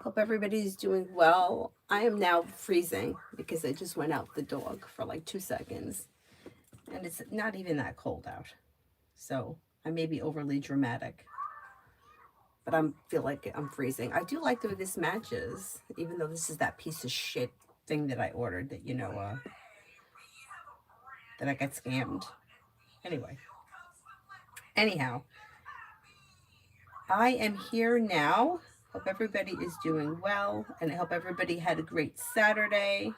Hope everybody's doing well. I am now freezing because I just went out the dog for like 2 seconds and it's not even that cold out. So I may be overly dramatic, but I feel like I'm freezing. I do like the way this matches, even though this is that piece of shit thing that I ordered that, that I got scammed. Anyway, anyhow, I am here now. Hope everybody is doing well and I hope everybody had a great Saturday.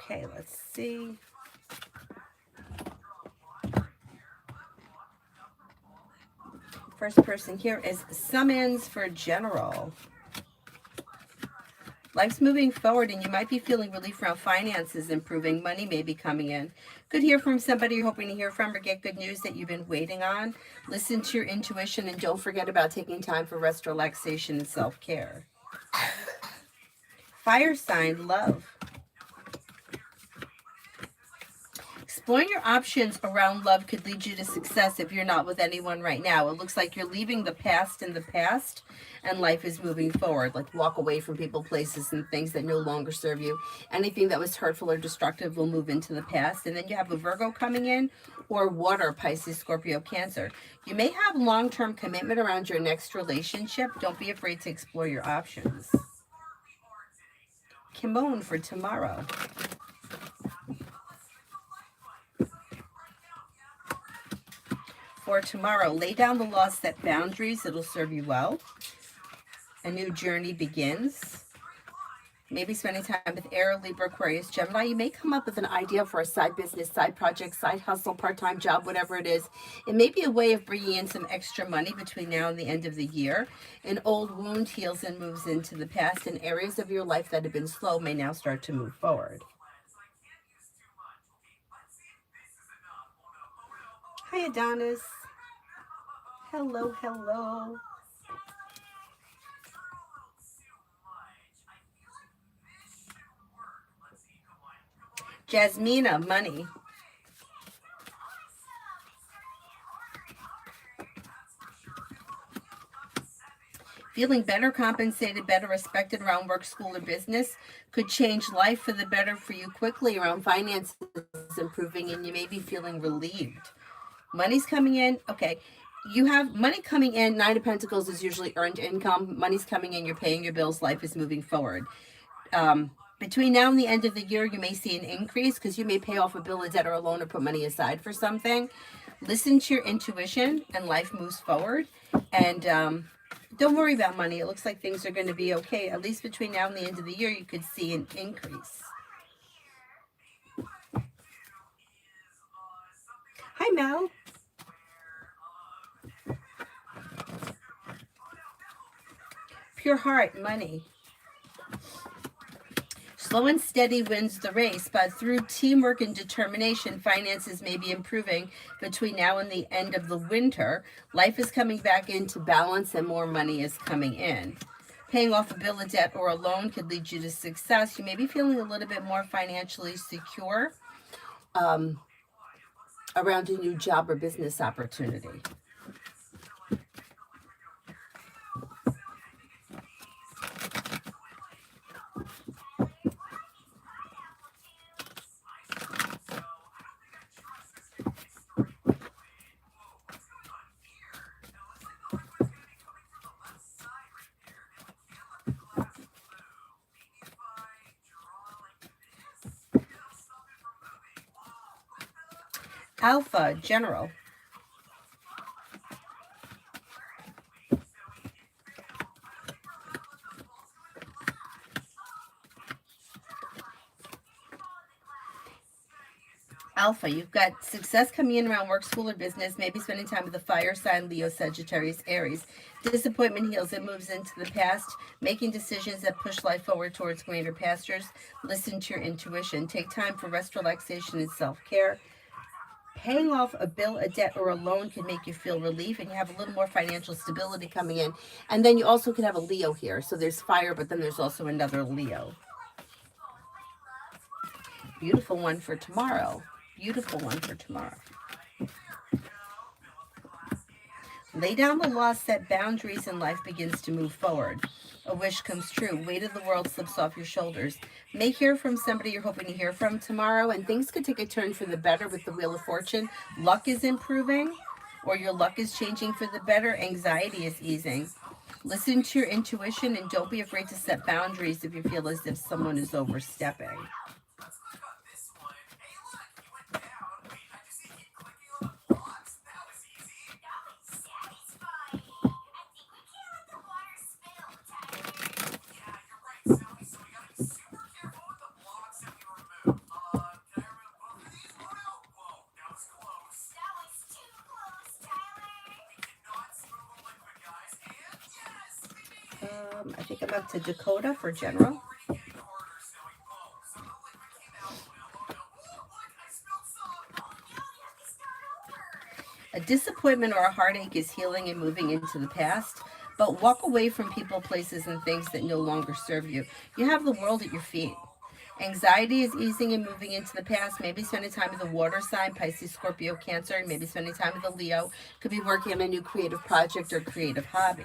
Okay, let's see. First person here is Summons for General. Life's moving forward and you might be feeling relief around finances improving. Money may be coming in. Could hear from somebody you're hoping to hear from or get good news that you've been waiting on. Listen to your intuition and don't forget about taking time for rest, relaxation, and self-care. Fire sign, love. Exploring your options around love could lead you to success if you're not with anyone right now. It looks like you're leaving the past in the past and life is moving forward. Like walk away from people, places, and things that no longer serve you. Anything that was hurtful or destructive will move into the past. And then you have a Virgo coming in or water, Pisces, Scorpio, Cancer. You may have long-term commitment around your next relationship. Don't be afraid to explore your options. Kimon for tomorrow. For tomorrow, lay down the law, set boundaries. It'll serve you well. A new journey begins. Maybe spending time with Air, Libra, Aquarius, Gemini. You may come up with an idea for a side business, side project, side hustle, part-time job, whatever it is. It may be a way of bringing in some extra money between now and the end of the year. An old wound heals and moves into the past, and areas of your life that have been slow may now start to move forward. Hi, Adonis. Hello, hello. Jasmina, money. Feeling better compensated, better respected around work, school, or business could change life for the better for you quickly around finances improving, and you may be feeling relieved. Money's coming in. Okay. You have money coming in. Nine of Pentacles is usually earned income. Money's coming in. You're paying your bills. Life is moving forward. Between now and the end of the year, you may see an increase because you may pay off a bill, a debt, or a loan, or put money aside for something. Listen to your intuition and life moves forward. And don't worry about money. It looks like things are going to be okay. At least between now and the end of the year, you could see an increase. Hi, Mel. Pure heart, money. Slow and steady wins the race, but through teamwork and determination, finances may be improving between now and the end of the winter. Life is coming back into balance and more money is coming in. Paying off a bill, a debt, or a loan could lead you to success. You may be feeling a little bit more financially secure around a new job or business opportunity. Alpha, general. Alpha, you've got success coming in around work, school, or business. Maybe spending time with the fire sign, Leo, Sagittarius, Aries. Disappointment heals. It moves into the past. Making decisions that push life forward towards greener pastures. Listen to your intuition. Take time for rest, relaxation, and self-care. paying off a bill, a debt, or a loan can make you feel relief, and you have a little more financial stability coming in. And then you also can have a Leo here. So there's fire, but then there's also another Leo. Beautiful one for tomorrow. Beautiful one for tomorrow. Lay down the law, set boundaries, and life begins to move forward. A wish comes true. Weight of the world slips off your shoulders. May hear from somebody you're hoping to hear from tomorrow, and things could take a turn for the better with the Wheel of Fortune. Luck is improving, or your luck is changing for the better. Anxiety is easing. Listen to your intuition, and don't be afraid to set boundaries if you feel as if someone is overstepping. I think I'm up to Dakota for general. A disappointment or a heartache is healing and moving into the past, but walk away from people, places, and things that no longer serve you. You have the world at your feet. Anxiety is easing and moving into the past. Maybe spending time with a water sign, Pisces, Scorpio, Cancer. Maybe spending time with a Leo. Could be working on a new creative project or creative hobby.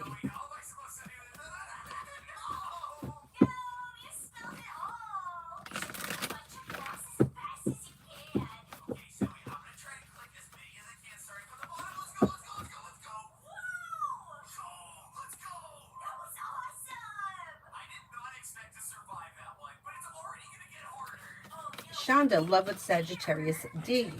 Shonda, love with Sagittarius D.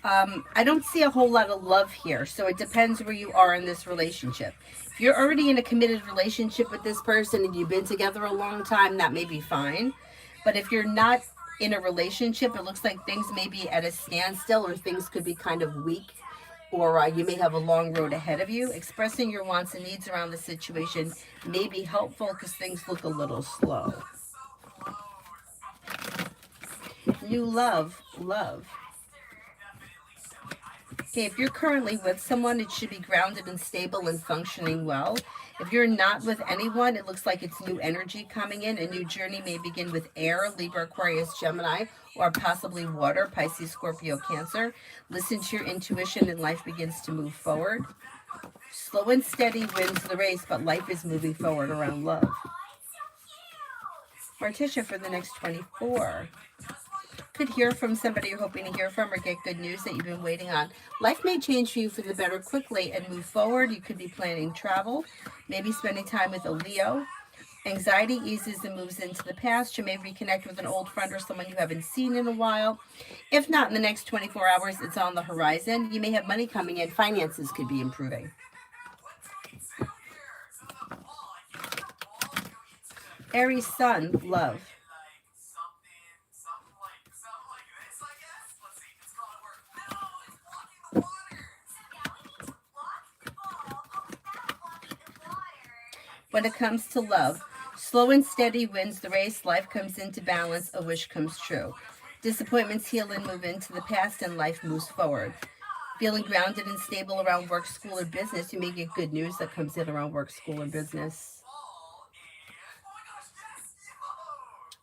I don't see a whole lot of love here, so it depends where you are in this relationship. If you're already in a committed relationship with this person and you've been together a long time, that may be fine. But if you're not in a relationship, it looks like things may be at a standstill, or things could be kind of weak, or you may have a long road ahead of you. Expressing your wants and needs around the situation may be helpful because things look a little slow. New love. Okay, if you're currently with someone, it should be grounded and stable and functioning well. If you're not with anyone, it looks like it's new energy coming in. A new journey may begin with air, Libra, Aquarius, Gemini, or possibly water, Pisces, Scorpio, Cancer. Listen to your intuition and life begins to move forward. Slow and steady wins the race, but life is moving forward around love. Martisha for the next 24. Could hear from somebody you're hoping to hear from, or get good news that you've been waiting on. Life may change for you for the better quickly and move forward. You could be planning travel, maybe spending time with a Leo. Anxiety eases and moves into the past. You may reconnect with an old friend or someone you haven't seen in a while. If not in the next 24 hours, it's on the horizon. You may have money coming in. Finances could be improving. Aries Sun, love. When it comes to love, slow and steady wins the race. Life comes into balance. A wish comes true. Disappointments heal and move into the past, and life moves forward. Feeling grounded and stable around work, school, or business. You may get good news that comes in around work, school, or business.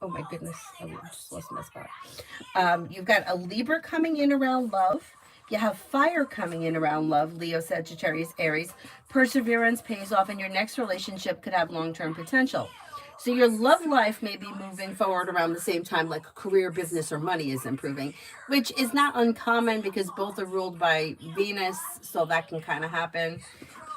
Oh my goodness, I just lost my spot. You've got a Libra coming in around love. You have fire coming in around love, Leo, Sagittarius, Aries. Perseverance pays off, and your next relationship could have long-term potential. So your love life may be moving forward around the same time, like career, business, or money is improving, which is not uncommon because both are ruled by Venus, so that can kind of happen.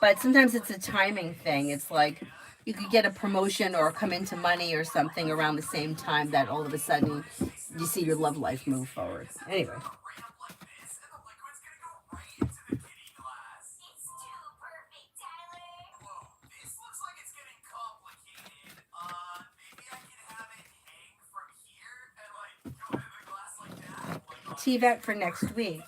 But sometimes it's a timing thing. It's like you could get a promotion or come into money or something around the same time that all of a sudden you see your love life move forward. Anyway. TVET for next week.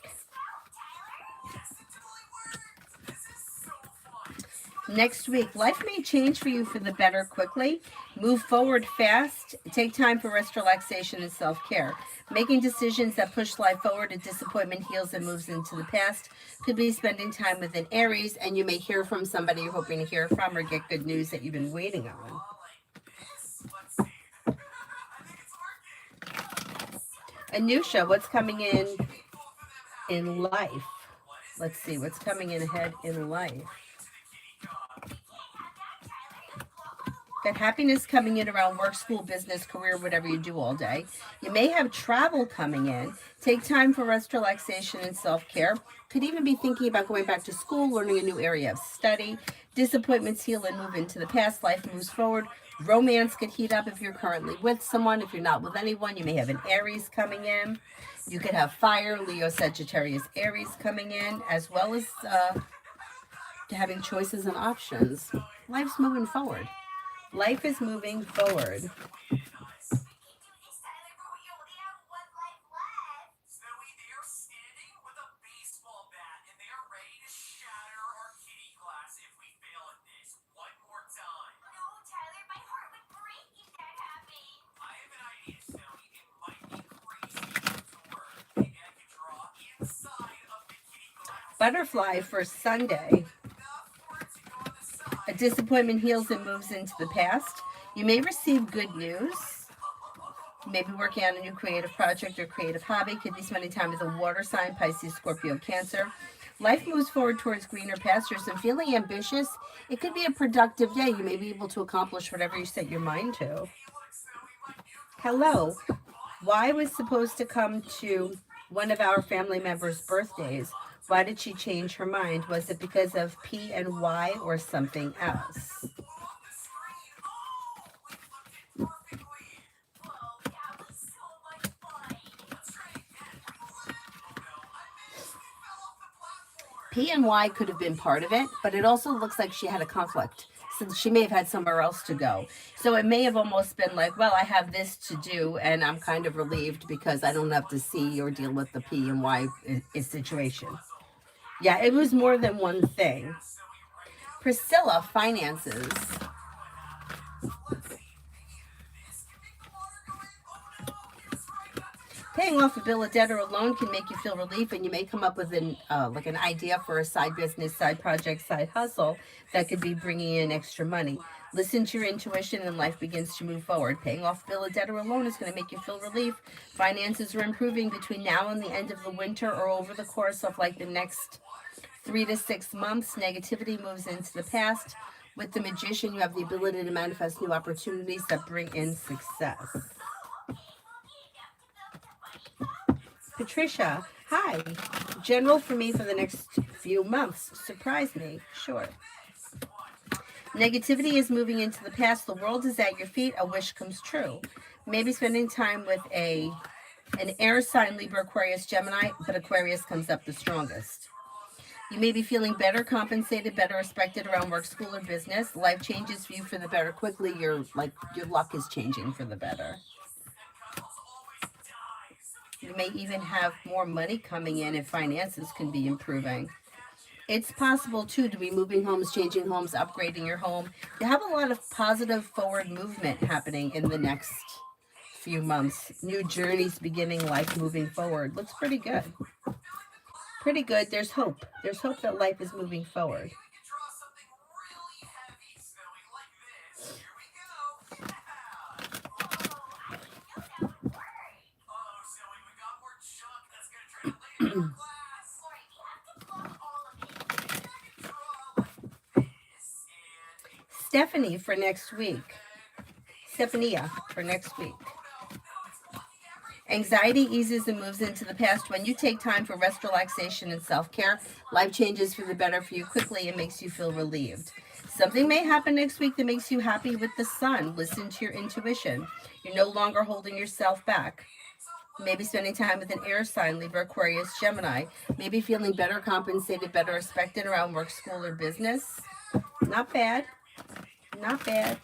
Next week, life may change for you for the better quickly. Move forward fast. Take time for rest, relaxation, and self-care. Making decisions that push life forward, a disappointment heals and moves into the past. Could be spending time with an Aries, and you may hear from somebody you're hoping to hear from or get good news that you've been waiting on. Anusha, what's coming in life? Let's see what's coming in ahead in life. Got happiness coming in around work, school, business, career, whatever you do all day. You may have travel coming in. Take time for rest, relaxation, and self-care. Could even be thinking about going back to school, learning a new area of study. Disappointments heal and move into the past. Life moves forward. Romance could heat up if you're currently with someone. If you're not with anyone, you may have an Aries coming in. You could have fire, Leo, Sagittarius, Aries coming in, as well as having choices and options. Life's moving forward. Life is moving forward. Butterfly for Sunday. A disappointment heals and moves into the past. You may receive good news. You may be working on a new creative project or creative hobby. Could be spending time with a water sign, Pisces, Scorpio, Cancer. Life moves forward towards greener pastures and feeling ambitious. It could be a productive day. You may be able to accomplish whatever you set your mind to. Hello. Y was supposed to come to one of our family members' birthdays. Why did she change her mind? Was it because of P and Y or something else? P and Y could have been part of it, but it also looks like she had a conflict. So she may have had somewhere else to go. So it may have almost been like, well, I have this to do, and I'm kind of relieved because I don't have to see or deal with the P and Y situation. Yeah, it was more than one thing. Priscilla, finances. Paying off a bill, a debt, or a loan can make you feel relief, and you may come up with an idea for a side business, side project, side hustle that could be bringing in extra money. Listen to your intuition, and life begins to move forward. Paying off a bill, a debt, or a loan is going to make you feel relief. Finances are improving between now and the end of the winter, or over the course of like the next 3 to 6 months. Negativity moves into the past. With the Magician, you have the ability to manifest new opportunities that bring in success. Patricia, hi. General for me for the next few months. Surprise me. Sure. Negativity is moving into the past. The world is at your feet. A wish comes true. Maybe spending time with an air sign, Libra, Aquarius, Gemini, but Aquarius comes up the strongest. You may be feeling better compensated, better respected around work, school, or business. Life changes for you for the better quickly. Your luck is changing for the better. You may even have more money coming in and finances can be improving. It's possible, too, to be moving homes, changing homes, upgrading your home. You have a lot of positive forward movement happening in the next few months. New journeys beginning, life moving forward. Looks pretty good. Pretty good. There's hope. There's hope that life is moving forward. Stephanie for next week. Stephania for next week. Anxiety eases and moves into the past when you take time for rest, relaxation, and self-care. Life changes for the better for you quickly and makes you feel relieved. Something may happen next week that makes you happy with the sun. Listen to your intuition. You're no longer holding yourself back. Maybe spending time with an air sign, Libra, Aquarius, Gemini. Maybe feeling better compensated, better respected around work, school, or business. Not bad. Not bad.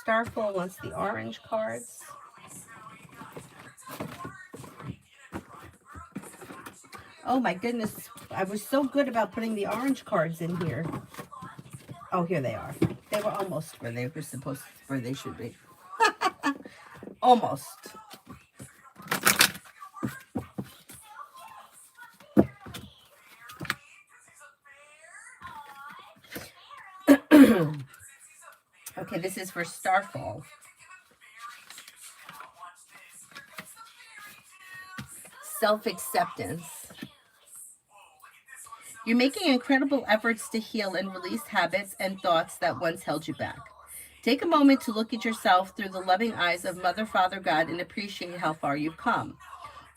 Starfall wants the orange cards. Oh my goodness. I was so good about putting the orange cards in here. Oh, here they are. They were almost where they were supposed to, where they should be. Almost. Okay, this is for Starfall. Self-acceptance. You're making incredible efforts to heal and release habits and thoughts that once held you back. Take a moment to look at yourself through the loving eyes of Mother, Father, God, and appreciate how far you've come.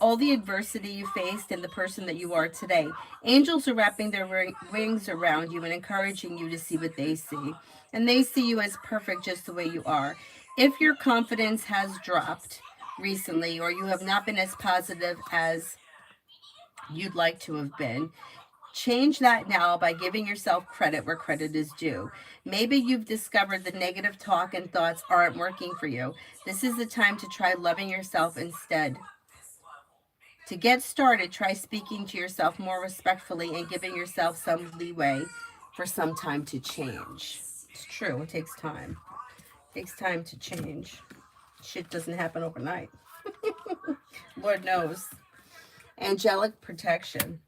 All the adversity you faced and the person that you are today. Angels are wrapping their wings around you and encouraging you to see what they see. And they see you as perfect just the way you are. If your confidence has dropped recently or you have not been as positive as you'd like to have been, change that now by giving yourself credit where credit is due. Maybe you've discovered the negative talk and thoughts aren't working for you. This is the time to try loving yourself instead. To get started, try speaking to yourself more respectfully and giving yourself some leeway for some time to change. It's true, it takes time. It takes time to change. Shit doesn't happen overnight. Lord knows. Angelic protection.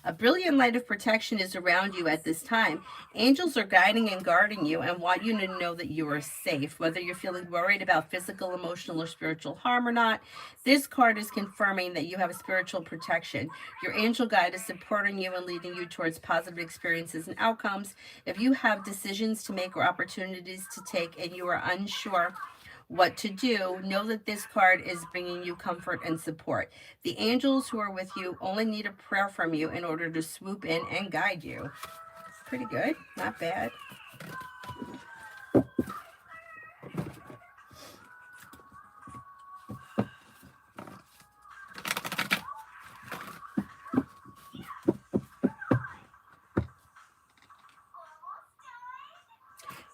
A brilliant light of protection is around you at this time. Angels are guiding and guarding you and want you to know that you are safe. Whether you're feeling worried about physical, emotional, or spiritual harm or not, this card is confirming that you have spiritual protection. Your angel guide is supporting you and leading you towards positive experiences and outcomes. If you have decisions to make or opportunities to take and you are unsure what to do, know that this card is bringing you comfort and support. The angels who are with you only need a prayer from you in order to swoop in and guide you. Pretty good, not bad.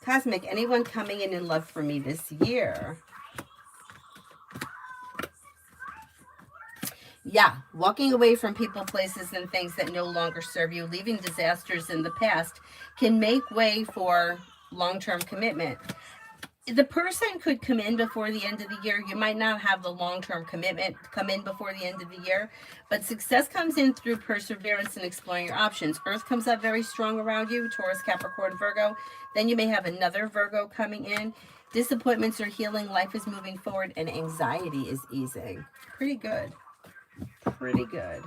Cosmic, anyone coming in love for me this year? Yeah, walking away from people, places, and things that no longer serve you, leaving disasters in the past, can make way for long-term commitment. The person could come in before the end of the year. You might not have the long-term commitment come in before the end of the year, but success comes in through perseverance and exploring your options. Earth comes up very strong around you, Taurus, Capricorn, Virgo. Then you may have another Virgo coming in. Disappointments are healing, life is moving forward, and anxiety is easing. Pretty good. Pretty good.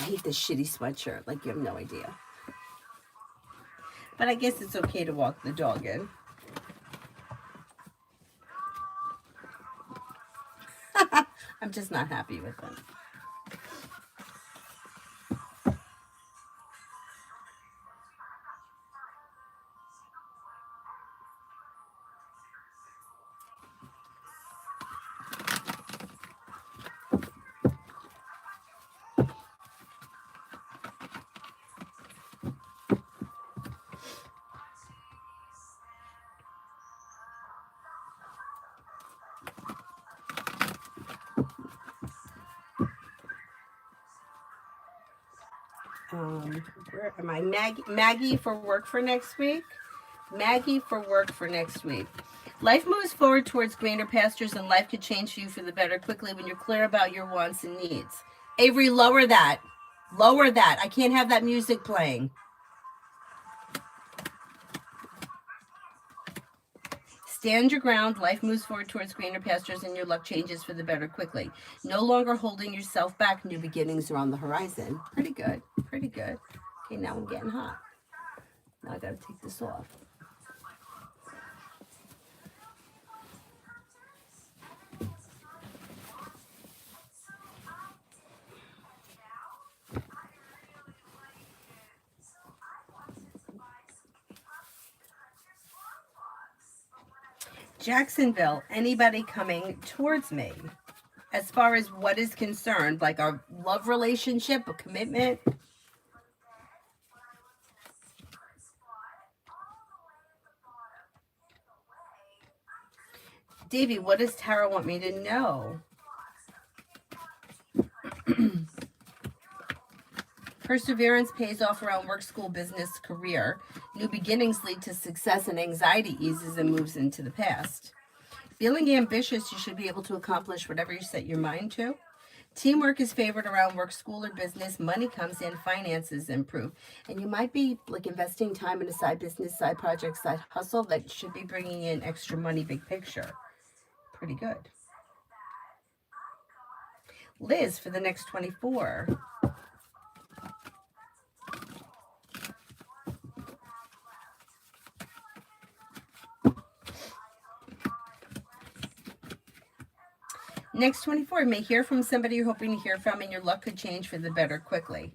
I hate this shitty sweatshirt, like you have no idea. But I guess it's okay to walk the dog in. I'm just not happy with them. Where am I? Maggie for work for next week. Maggie for work for next week. Life moves forward towards greener pastures and life could change for you for the better quickly when you're clear about your wants and needs. Avery, lower that. Lower that. I can't have that music playing. Stand your ground. Life moves forward towards greener pastures and your luck changes for the better quickly. No longer holding yourself back. New beginnings are on the horizon. Pretty good. Pretty good. Okay, now I'm getting hot. Now I gotta take this off. Jacksonville, anybody coming towards me as far as what is concerned, like our love relationship, a commitment? Davey, what does Tara want me to know? Perseverance pays off around work, school, business, career. New beginnings lead to success, and anxiety eases and moves into the past. Feeling ambitious, you should be able to accomplish whatever you set your mind to. Teamwork is favored around work, school, or business. Money comes in, finances improve. And you might be like investing time in a side business, side project, side hustle that should be bringing in extra money, big picture. Pretty good. Liz, for the next 24. Next 24, you may hear from somebody you're hoping to hear from, and your luck could change for the better quickly.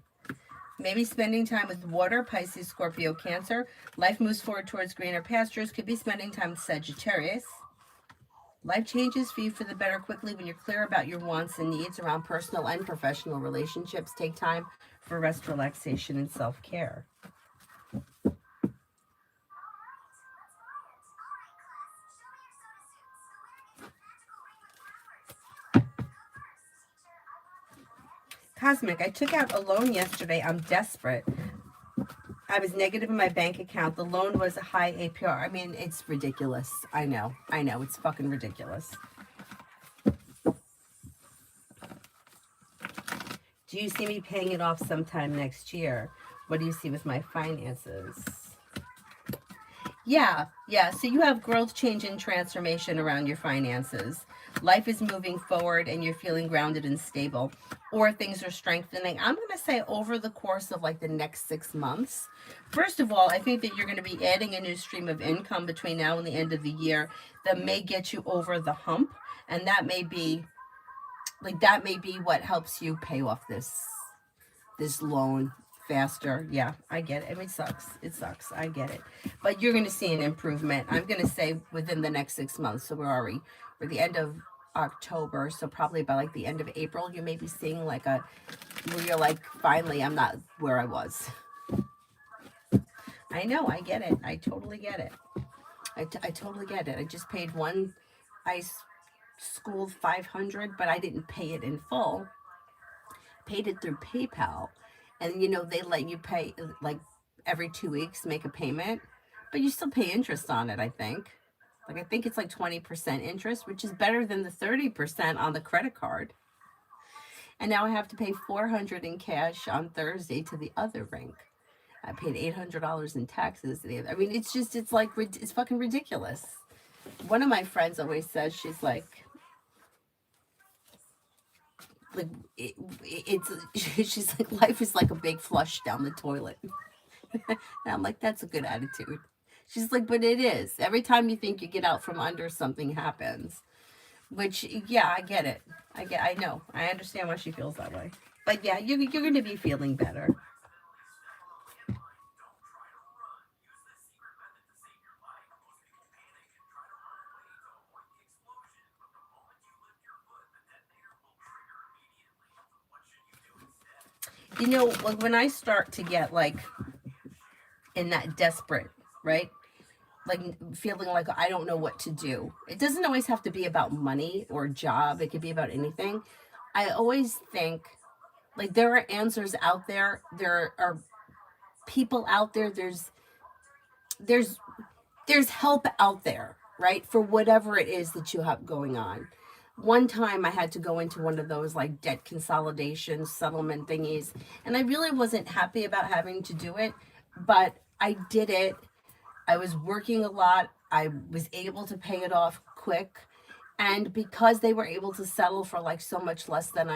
Maybe spending time with water, Pisces, Scorpio, Cancer. Life moves forward towards greener pastures. Could be spending time with Sagittarius. Life changes for you for the better quickly when you're clear about your wants and needs around personal and professional relationships. Take time for rest, relaxation, and self-care. Cosmic, I took out a loan yesterday. I'm desperate. I was negative in my bank account. The loan was a high APR. I mean, it's ridiculous. I know. It's fucking ridiculous. Do you see me paying it off sometime next year? What do you see with my finances? Yeah. So you have growth, change, and transformation around your finances. Life is moving forward and you're feeling grounded and stable, or things are strengthening. I'm going to say over the course of like the next 6 months. First of all, I think that you're going to be adding a new stream of income between now and the end of the year that may get you over the hump. And that may be what helps you pay off this loan faster. Yeah, I get it. I mean, it sucks. I get it. But you're going to see an improvement. I'm going to say within the next 6 months. So we're the end of October. So probably by like the end of April, you may be seeing like where you're like, finally, I'm not where I was. I know. I get it. I totally get it. I totally get it. I just paid I schooled $500, but I didn't pay it in full. Paid it through PayPal. And, they let you pay, like, every 2 weeks, make a payment. But you still pay interest on it, I think. Like, I think it's like 20% interest, which is better than the 30% on the credit card. And now I have to pay $400 in cash on Thursday to the other rink. I paid $800 in taxes. I mean, it's fucking ridiculous. One of my friends always says, she's like she's like, life is like a big flush down the toilet. And I'm like, that's a good attitude. She's like, but it is. Every time you think you get out from under, something happens. Which, yeah, I get it. I know. I understand why she feels that way. But yeah, you're going to be feeling better. Like when I start to get like in that desperate, right? Like feeling like I don't know what to do. It doesn't always have to be about money or job. It could be about anything. I always think like there are answers out there. There are people out there. There's help out there, right? For whatever it is that you have going on. One time I had to go into one of those like debt consolidation settlement thingies, and I really wasn't happy about having to do it, but I did it. I was working a lot. I was able to pay it off quick. And because they were able to settle for like so much less than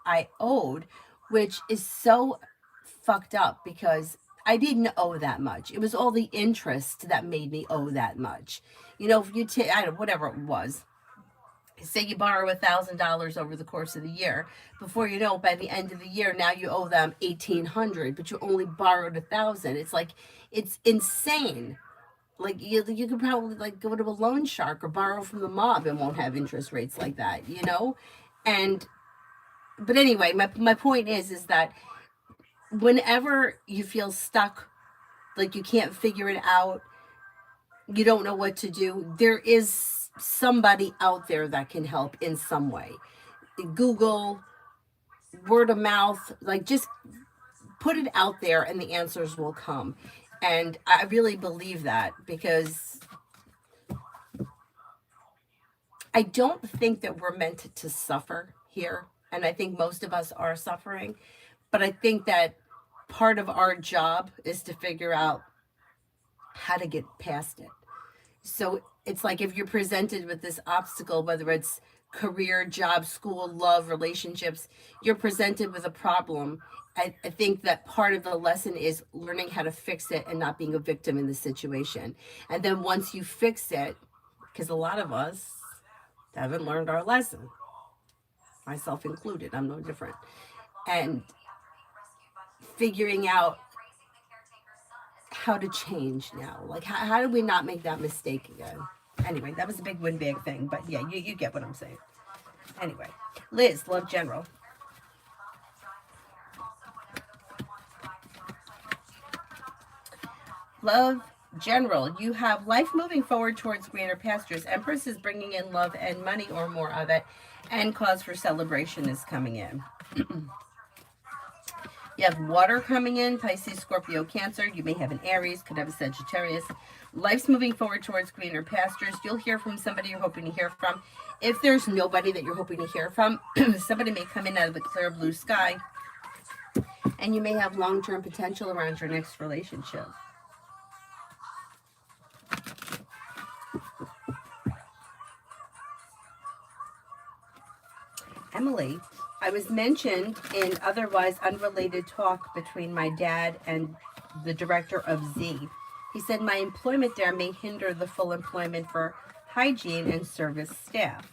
I owed, which is so fucked up because I didn't owe that much. It was all the interest that made me owe that much. If you take, whatever it was, say you borrow $1,000 over the course of the year, before you know, by the end of the year, now you owe them $1,800, but you only borrowed $1,000. It's like, it's insane. Like you could probably like go to a loan shark or borrow from the mob and won't have interest rates like that, but anyway, my point is that whenever you feel stuck, like you can't figure it out, you don't know what to do, there is somebody out there that can help in some way. Google, word of mouth, like just put it out there and the answers will come. And I really believe that, because I don't think that we're meant to suffer here. And I think most of us are suffering. But I think that part of our job is to figure out how to get past it. So it's like if you're presented with this obstacle, whether it's career, job, school, love, relationships, you're presented with a problem. I think that part of the lesson is learning how to fix it and not being a victim in the situation. And then once you fix it, because a lot of us haven't learned our lesson, myself included, I'm no different. And figuring out how to change now. Like, how do we not make that mistake again? Anyway, that was a big win big thing, but yeah, you get what I'm saying. Anyway, Liz, Love General. Love General, you have life moving forward towards greener pastures. Empress is bringing in love and money, or more of it, and cause for celebration is coming in. You have water coming in, Pisces, Scorpio, Cancer. You may have an Aries, could have a Sagittarius. Life's moving forward towards greener pastures. You'll hear from somebody you're hoping to hear from. If there's nobody that you're hoping to hear from, somebody may come in out of the clear blue sky, and you may have long-term potential around your next relationship. Emily, I was mentioned in otherwise unrelated talk between my dad and the director of Z. He said my employment there may hinder the full employment for hygiene and service staff.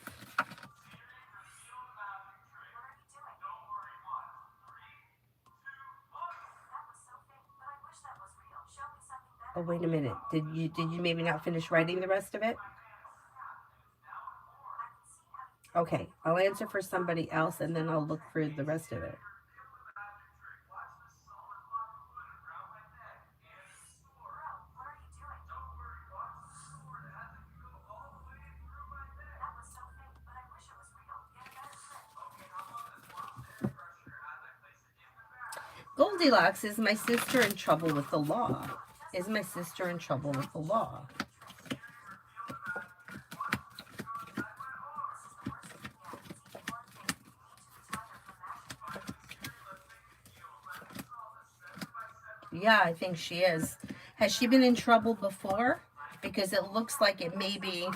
Oh, wait a minute. Did you maybe not finish writing the rest of it? Okay, I'll answer for somebody else and then I'll look for the rest of it. Goldilocks, is my sister in trouble with the law? Is my sister in trouble with the law? Yeah, I think she is. Has she been in trouble before? Because it looks like it may be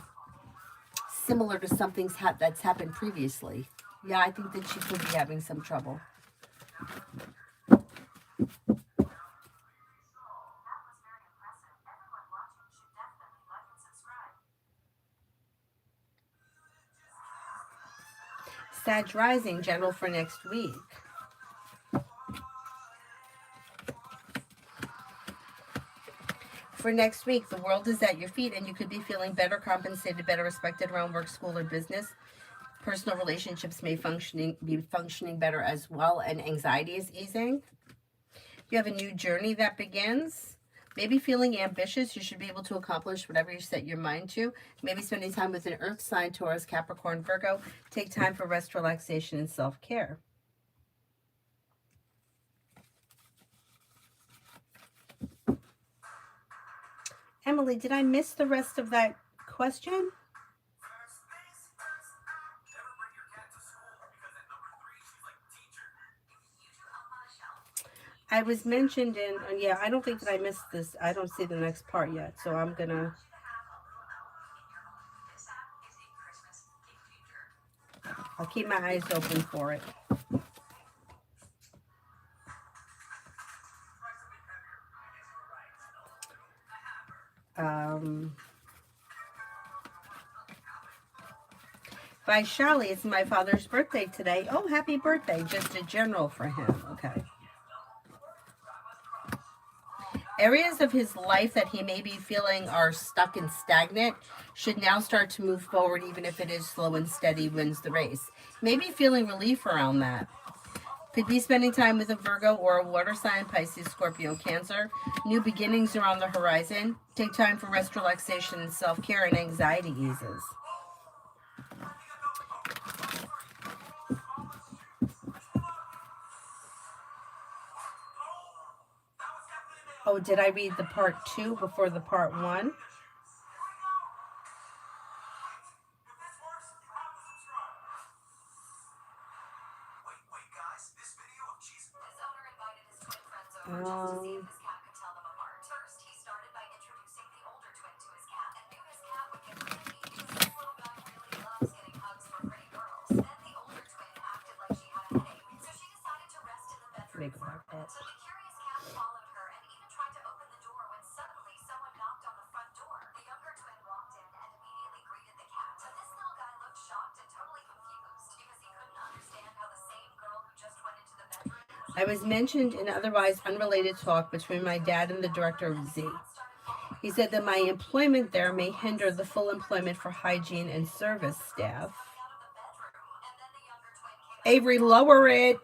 similar to something that's happened previously. Yeah, I think that she could be having some trouble. Sag rising, general for next week. For next week, the world is at your feet and you could be feeling better compensated, better respected around work, school, or business. Personal relationships may be functioning better as well, and anxiety is easing. You have a new journey that begins. Maybe feeling ambitious, you should be able to accomplish whatever you set your mind to. Maybe spending time with an earth sign, Taurus, Capricorn, Virgo. Take time for rest, relaxation, and self-care. Emily, did I miss the rest of that question? I was mentioned in, yeah, I don't think that I missed this. I don't see the next part yet, so I'm gonna. I'll keep my eyes open for it. Vaishali, it's my father's birthday today. Oh, happy birthday. Just a general for him. Okay. Areas of his life that he may be feeling are stuck and stagnant should now start to move forward, even if it is slow and steady wins the race. Maybe feeling relief around that. Could be spending time with a Virgo or a water sign, Pisces, Scorpio, Cancer. New beginnings are on the horizon. Take time for rest, relaxation, and self-care, and anxiety eases. Oh, did I read the part 2 before the part 1? Um, Let me go back up. I was mentioned in otherwise unrelated talk between my dad and the director of Z. He said that my employment there may hinder the full employment for hygiene and service staff. Avery, lower it.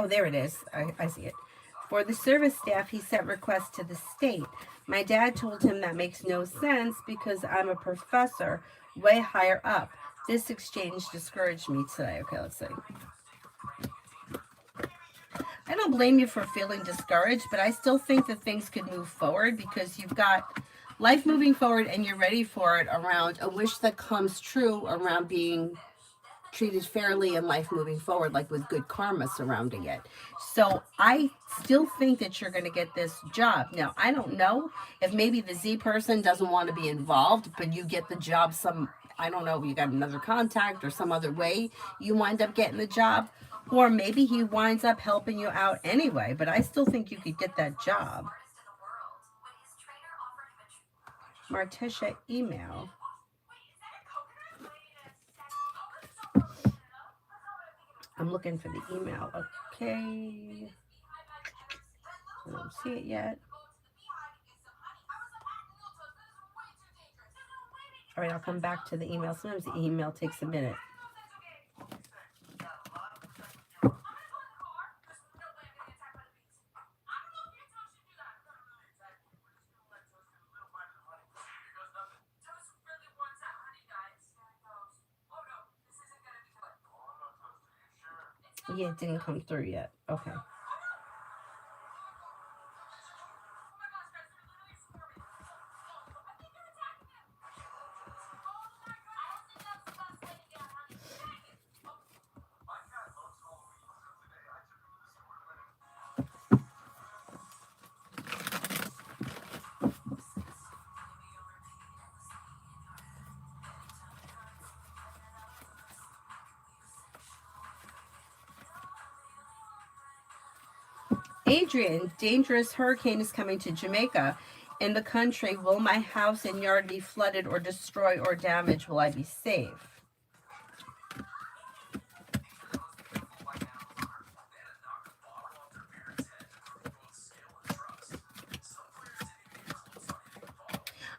Oh, there it is. I see it. For the service staff, he sent requests to the state. My dad told him that makes no sense because I'm a professor way higher up. This exchange discouraged me today. Okay, let's see. I don't blame you for feeling discouraged, but I still think that things could move forward because you've got life moving forward and you're ready for it around a wish that comes true around being treated fairly in life moving forward, like with good karma surrounding it. So I still think that you're going to get this job. Now, I don't know if maybe the Z person doesn't want to be involved, but you get the job I don't know, you got another contact or some other way you wind up getting the job. Or maybe he winds up helping you out anyway, but I still think you could get that job. Martisha, email. I'm looking for the email. Okay. I don't see it yet. All right, I'll come back to the email. Sometimes the email takes a minute. Yeah, it didn't come through yet. Okay. Adrian, dangerous hurricane is coming to Jamaica. In the country, will my house and yard be flooded or destroyed or damaged? Will I be safe?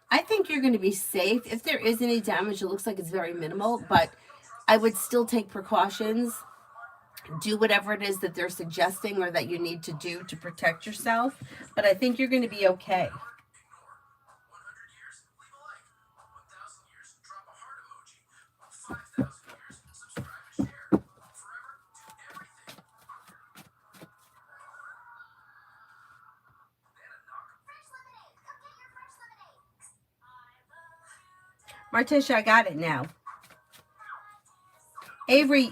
I think you're going to be safe. If there is any damage, it looks like it's very minimal, but I would still take precautions. Do whatever it is that they're suggesting or that you need to do to protect yourself. But I think you're going to be okay. Martisha, I got it now. Avery,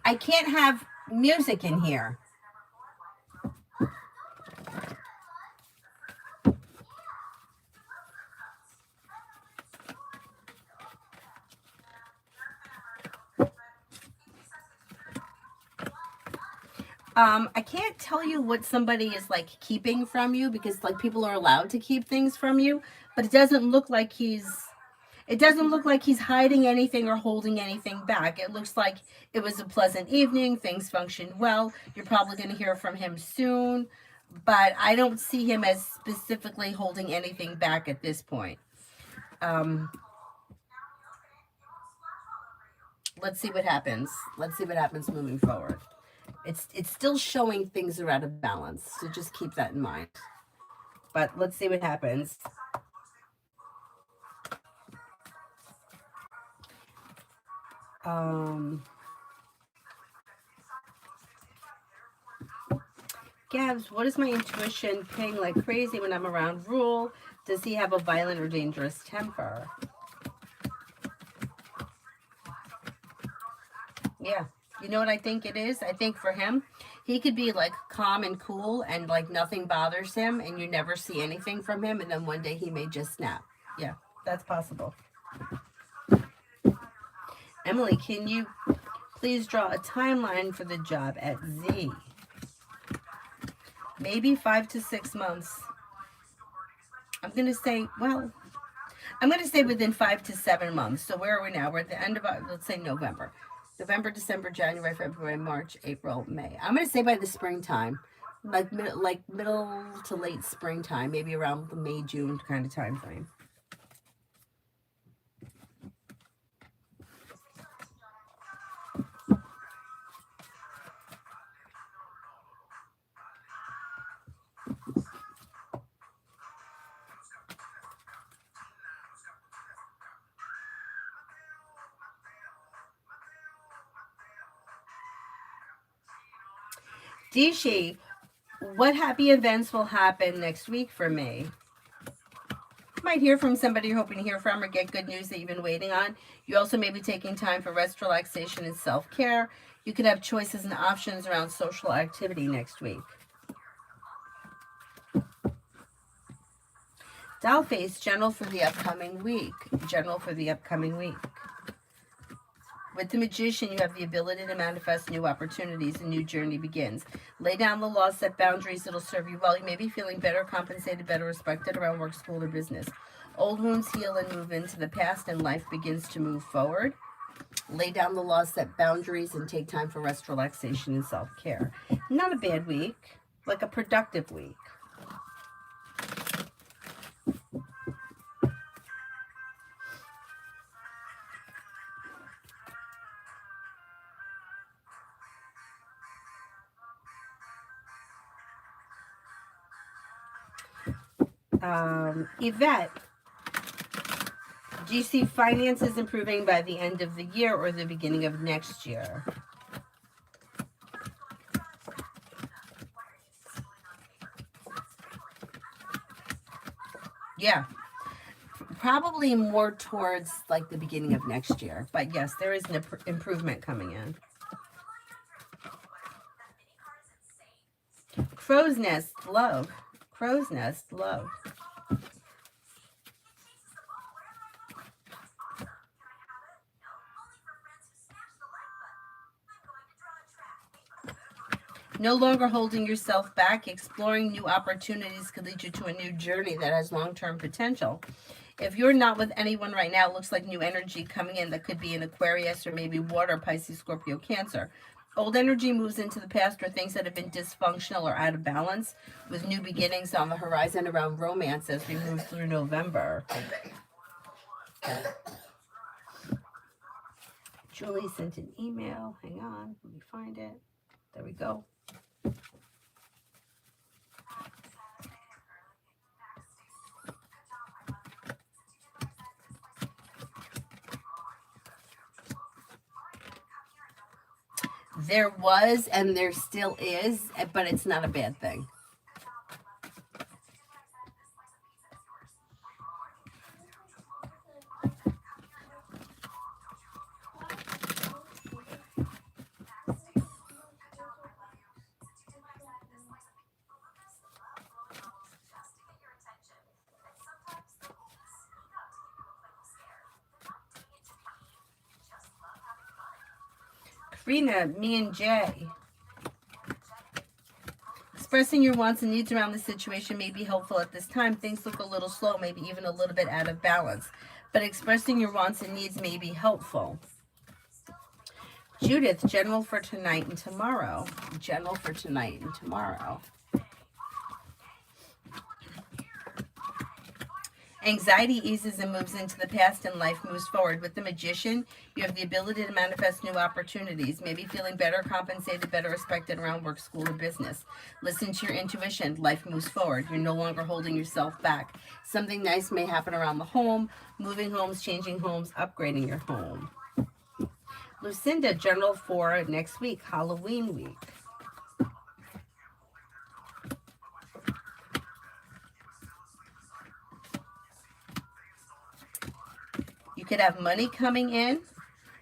I can't have music in here. I can't tell you what somebody is like keeping from you because like people are allowed to keep things from you, but it doesn't look like he's hiding anything or holding anything back. It looks like it was a pleasant evening, things functioned well. You're probably going to hear from him soon, but I don't see him as specifically holding anything back at this point. Let's see what happens. Let's see what happens moving forward. It's still showing things are out of balance. So just keep that in mind. But let's see what happens. Gabs, what is my intuition ping like crazy when I'm around Rule? Does he have a violent or dangerous temper? Yeah. You know what I think it is? I think for him, he could be like calm and cool and like nothing bothers him and you never see anything from him. And then one day he may just snap. Yeah, that's possible. Emily, can you please draw a timeline for the job at Z? Maybe 5 to 6 months. I'm going to say, well, I'm going to say within 5 to 7 months. So where are we now? We're at the end of, let's say November. November, December, January, February, March, April, May. I'm going to say by the springtime, like middle to late springtime, maybe around the May, June kind of time frame. Dishi, what happy events will happen next week for me? Might hear from somebody you're hoping to hear from or get good news that you've been waiting on. You also may be taking time for rest, relaxation, and self-care. You could have choices and options around social activity next week. Dollface, general for the upcoming week. General for the upcoming week. With the Magician, you have the ability to manifest new opportunities. A new journey begins. Lay down the law, set boundaries that'll serve you well. You may be feeling better compensated, better respected around work, school, or business. Old wounds heal and move into the past, and life begins to move forward. Lay down the law, set boundaries, and take time for rest, relaxation, and self-care. Not a bad week, like a productive week. Yvette, do you see finances improving by the end of the year or the beginning of next year? Yeah, probably more towards like the beginning of next year. But yes, there is an improvement coming in. Crow's Nest, love. Crow's Nest, love. No longer holding yourself back, exploring new opportunities could lead you to a new journey that has long-term potential. If you're not with anyone right now, it looks like new energy coming in that could be an Aquarius or maybe Water, Pisces, Scorpio, Cancer. Old energy moves into the past or things that have been dysfunctional or out of balance, with new beginnings on the horizon around romance as we move through November. Julie sent an email. Hang on, let me find it. There we go. There was and there still is, but it's not a bad thing. Karina, me and Jay. Expressing your wants and needs around the situation may be helpful at this time. Things look a little slow, maybe even a little bit out of balance. But expressing your wants and needs may be helpful. Judith, general for tonight and tomorrow. General for tonight and tomorrow. Anxiety eases and moves into the past and life moves forward. With the Magician, you have the ability to manifest new opportunities, maybe feeling better compensated, better respected around work, school, or business. Listen to your intuition. Life moves forward. You're no longer holding yourself back. Something nice may happen around the home, moving homes, changing homes, upgrading your home. Lucinda, general for next week, Halloween week. You could have money coming in,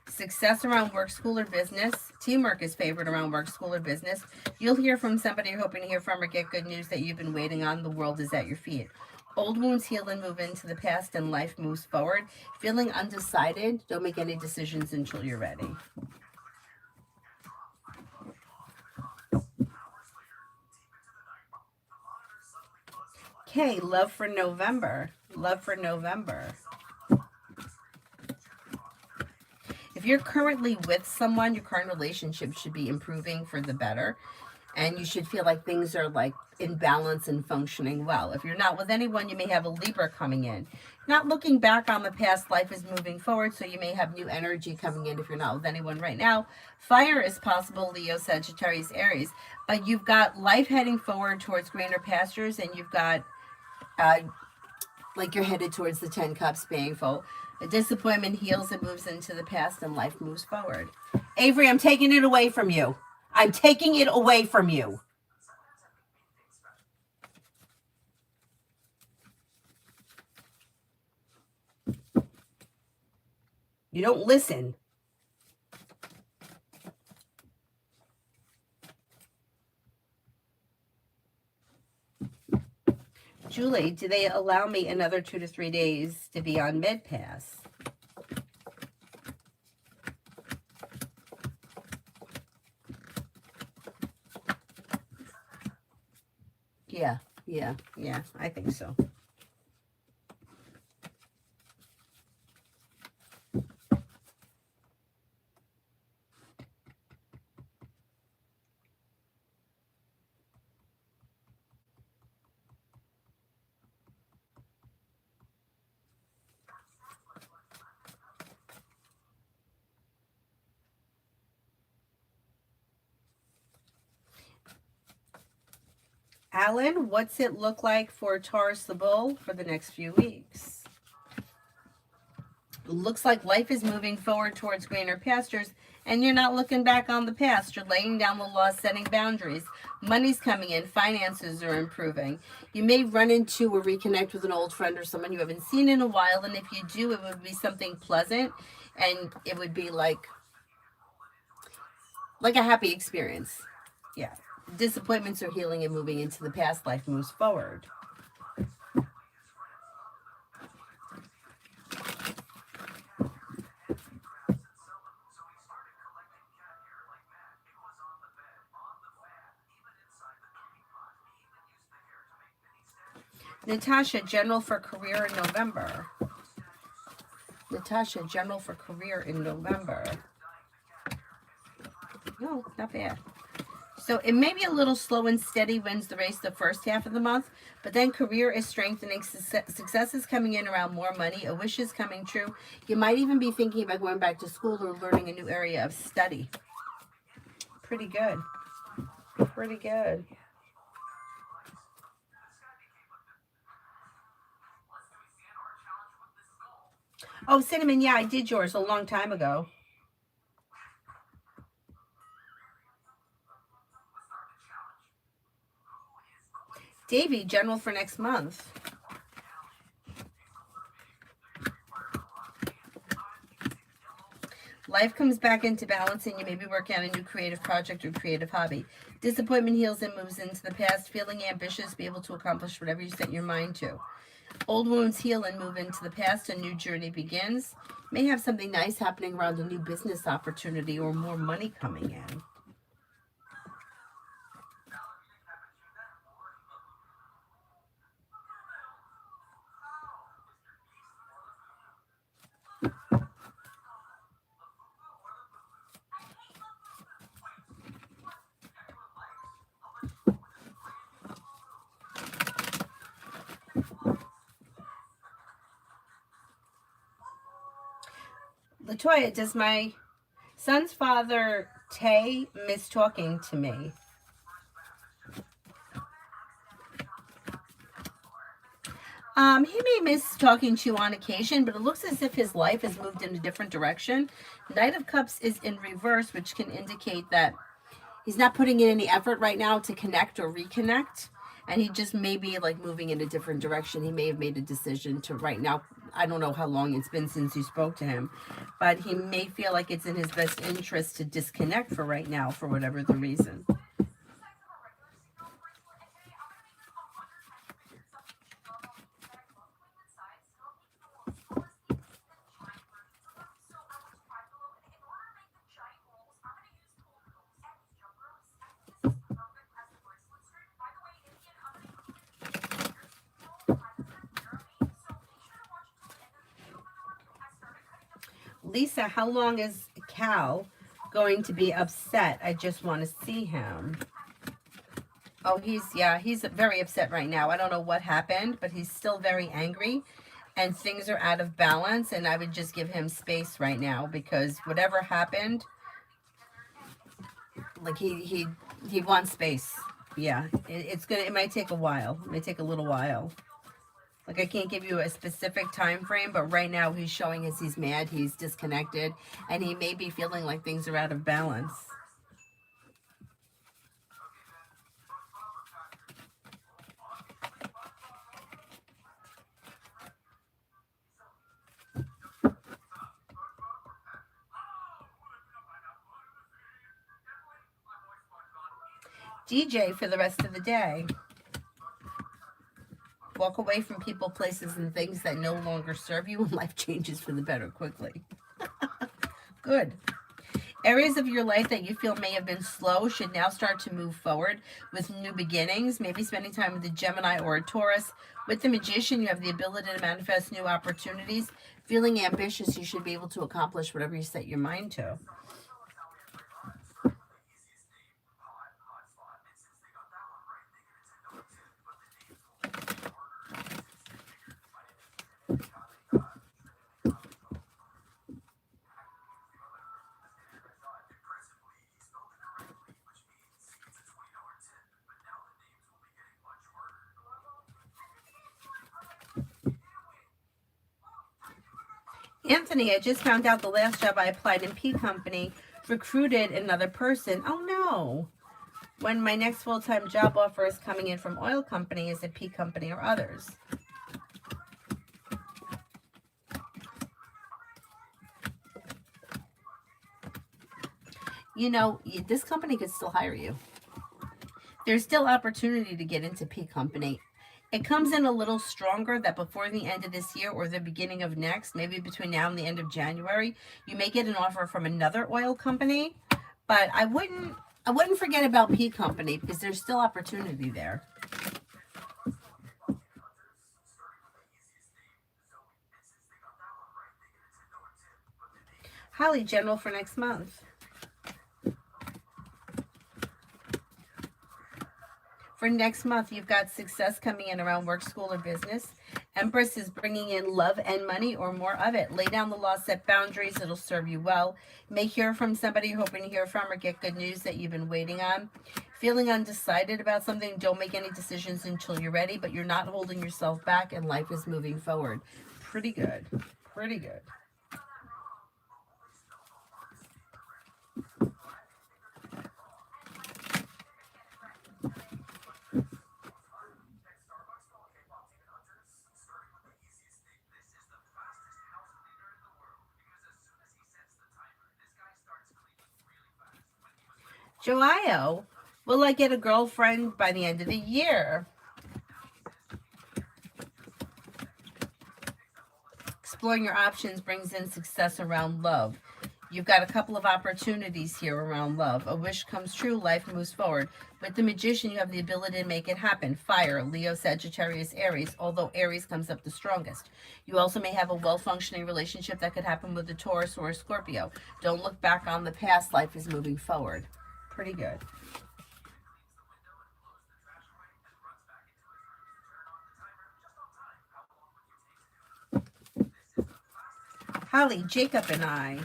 success around work, school, or business. Teamwork is favored around work, school, or business. You'll hear from somebody you're hoping to hear from or get good news that you've been waiting on. The world is at your feet. Old wounds heal and move into the past and life moves forward. Feeling undecided, don't make any decisions until you're ready. Okay, love for November. Love for November. If you're currently with someone, your current relationship should be improving for the better. And you should feel like things are like in balance and functioning well. If you're not with anyone, you may have a Libra coming in. Not looking back on the past, life is moving forward, so you may have new energy coming in if you're not with anyone right now. Fire is possible, Leo, Sagittarius, Aries. But you've got life heading forward towards greener pastures, and you've got like you're headed towards the 10 cups being full. A disappointment heals and moves into the past and life moves forward. Avery, I'm taking it away from you. I'm taking it away from you. You don't listen. Julie, do they allow me another 2 to 3 days to be on MedPass? Yeah, I think so. Alan, what's it look like for Taurus the Bull for the next few weeks? It looks like life is moving forward towards greener pastures, and you're not looking back on the past. You're laying down the law, setting boundaries. Money's coming in. Finances are improving. You may run into or reconnect with an old friend or someone you haven't seen in a while, and if you do, it would be something pleasant, and it would be like a happy experience. Yeah. Disappointments are healing and moving into the past. Life moves forward. Natasha, general for career in November. Natasha, general for career in November. No, not bad. So it may be a little slow and steady wins the race the first half of the month, but then career is strengthening, success is coming in around more money, a wish is coming true. You might even be thinking about going back to school or learning a new area of study. Pretty good. Pretty good. Oh, Cinnamon, yeah, I did yours a long time ago. Davey, general for next month. Life comes back into balance and you may be working on a new creative project or creative hobby. Disappointment heals and moves into the past. Feeling ambitious, be able to accomplish whatever you set your mind to. Old wounds heal and move into the past. A new journey begins. May have something nice happening around a new business opportunity or more money coming in. Latoya, does my son's father, Tay, miss talking to me? He may miss talking to you on occasion, but it looks as if his life has moved in a different direction. Knight of Cups is in reverse, which can indicate that he's not putting in any effort right now to connect or reconnect. And he just may be like moving in a different direction. He may have made a decision to right now. I don't know how long it's been since you spoke to him, but he may feel like it's in his best interest to disconnect for right now for whatever the reason. Lisa, how long is Cal going to be upset? I just want to see him. Oh, he's very upset right now. I don't know what happened, but he's still very angry and things are out of balance, and I would just give him space right now because whatever happened, like he wants space. Yeah, it might take a while. It may take a little while. Like I can't give you a specific time frame, but right now he's showing us he's mad, he's disconnected, and he may be feeling like things are out of balance. DJ for the rest of the day. Walk away from people, places, and things that no longer serve you, and life changes for the better quickly. Good. Areas of your life that you feel may have been slow should now start to move forward with new beginnings, maybe spending time with a Gemini or a Taurus. With the Magician, you have the ability to manifest new opportunities. Feeling ambitious, you should be able to accomplish whatever you set your mind to. Anthony, I just found out the last job I applied in P Company recruited another person. Oh no. When my next full-time job offer is coming in from oil company, is it P Company or others? You know, this company could still hire you. There's still opportunity to get into P Company. It comes in a little stronger that before the end of this year or the beginning of next, maybe between now and the end of January, you may get an offer from another oil company. But I wouldn't forget about P Company because there's still opportunity there. Holly, general for next month. For next month, you've got success coming in around work, school, or business. Empress is bringing in love and money or more of it. Lay down the law, set boundaries. It'll serve you well. May hear from somebody you're hoping to hear from or get good news that you've been waiting on. Feeling undecided about something, don't make any decisions until you're ready, but you're not holding yourself back and life is moving forward. Pretty good. Pretty good. Joio, will I get a girlfriend by the end of the year? Exploring your options brings in success around love. You've got a couple of opportunities here around love. A wish comes true, life moves forward. With the Magician, you have the ability to make it happen. Fire, Leo, Sagittarius, Aries, although Aries comes up the strongest. You also may have a well-functioning relationship that could happen with a Taurus or a Scorpio. Don't look back on the past, life is moving forward. Pretty good. Holly, Jacob, and I.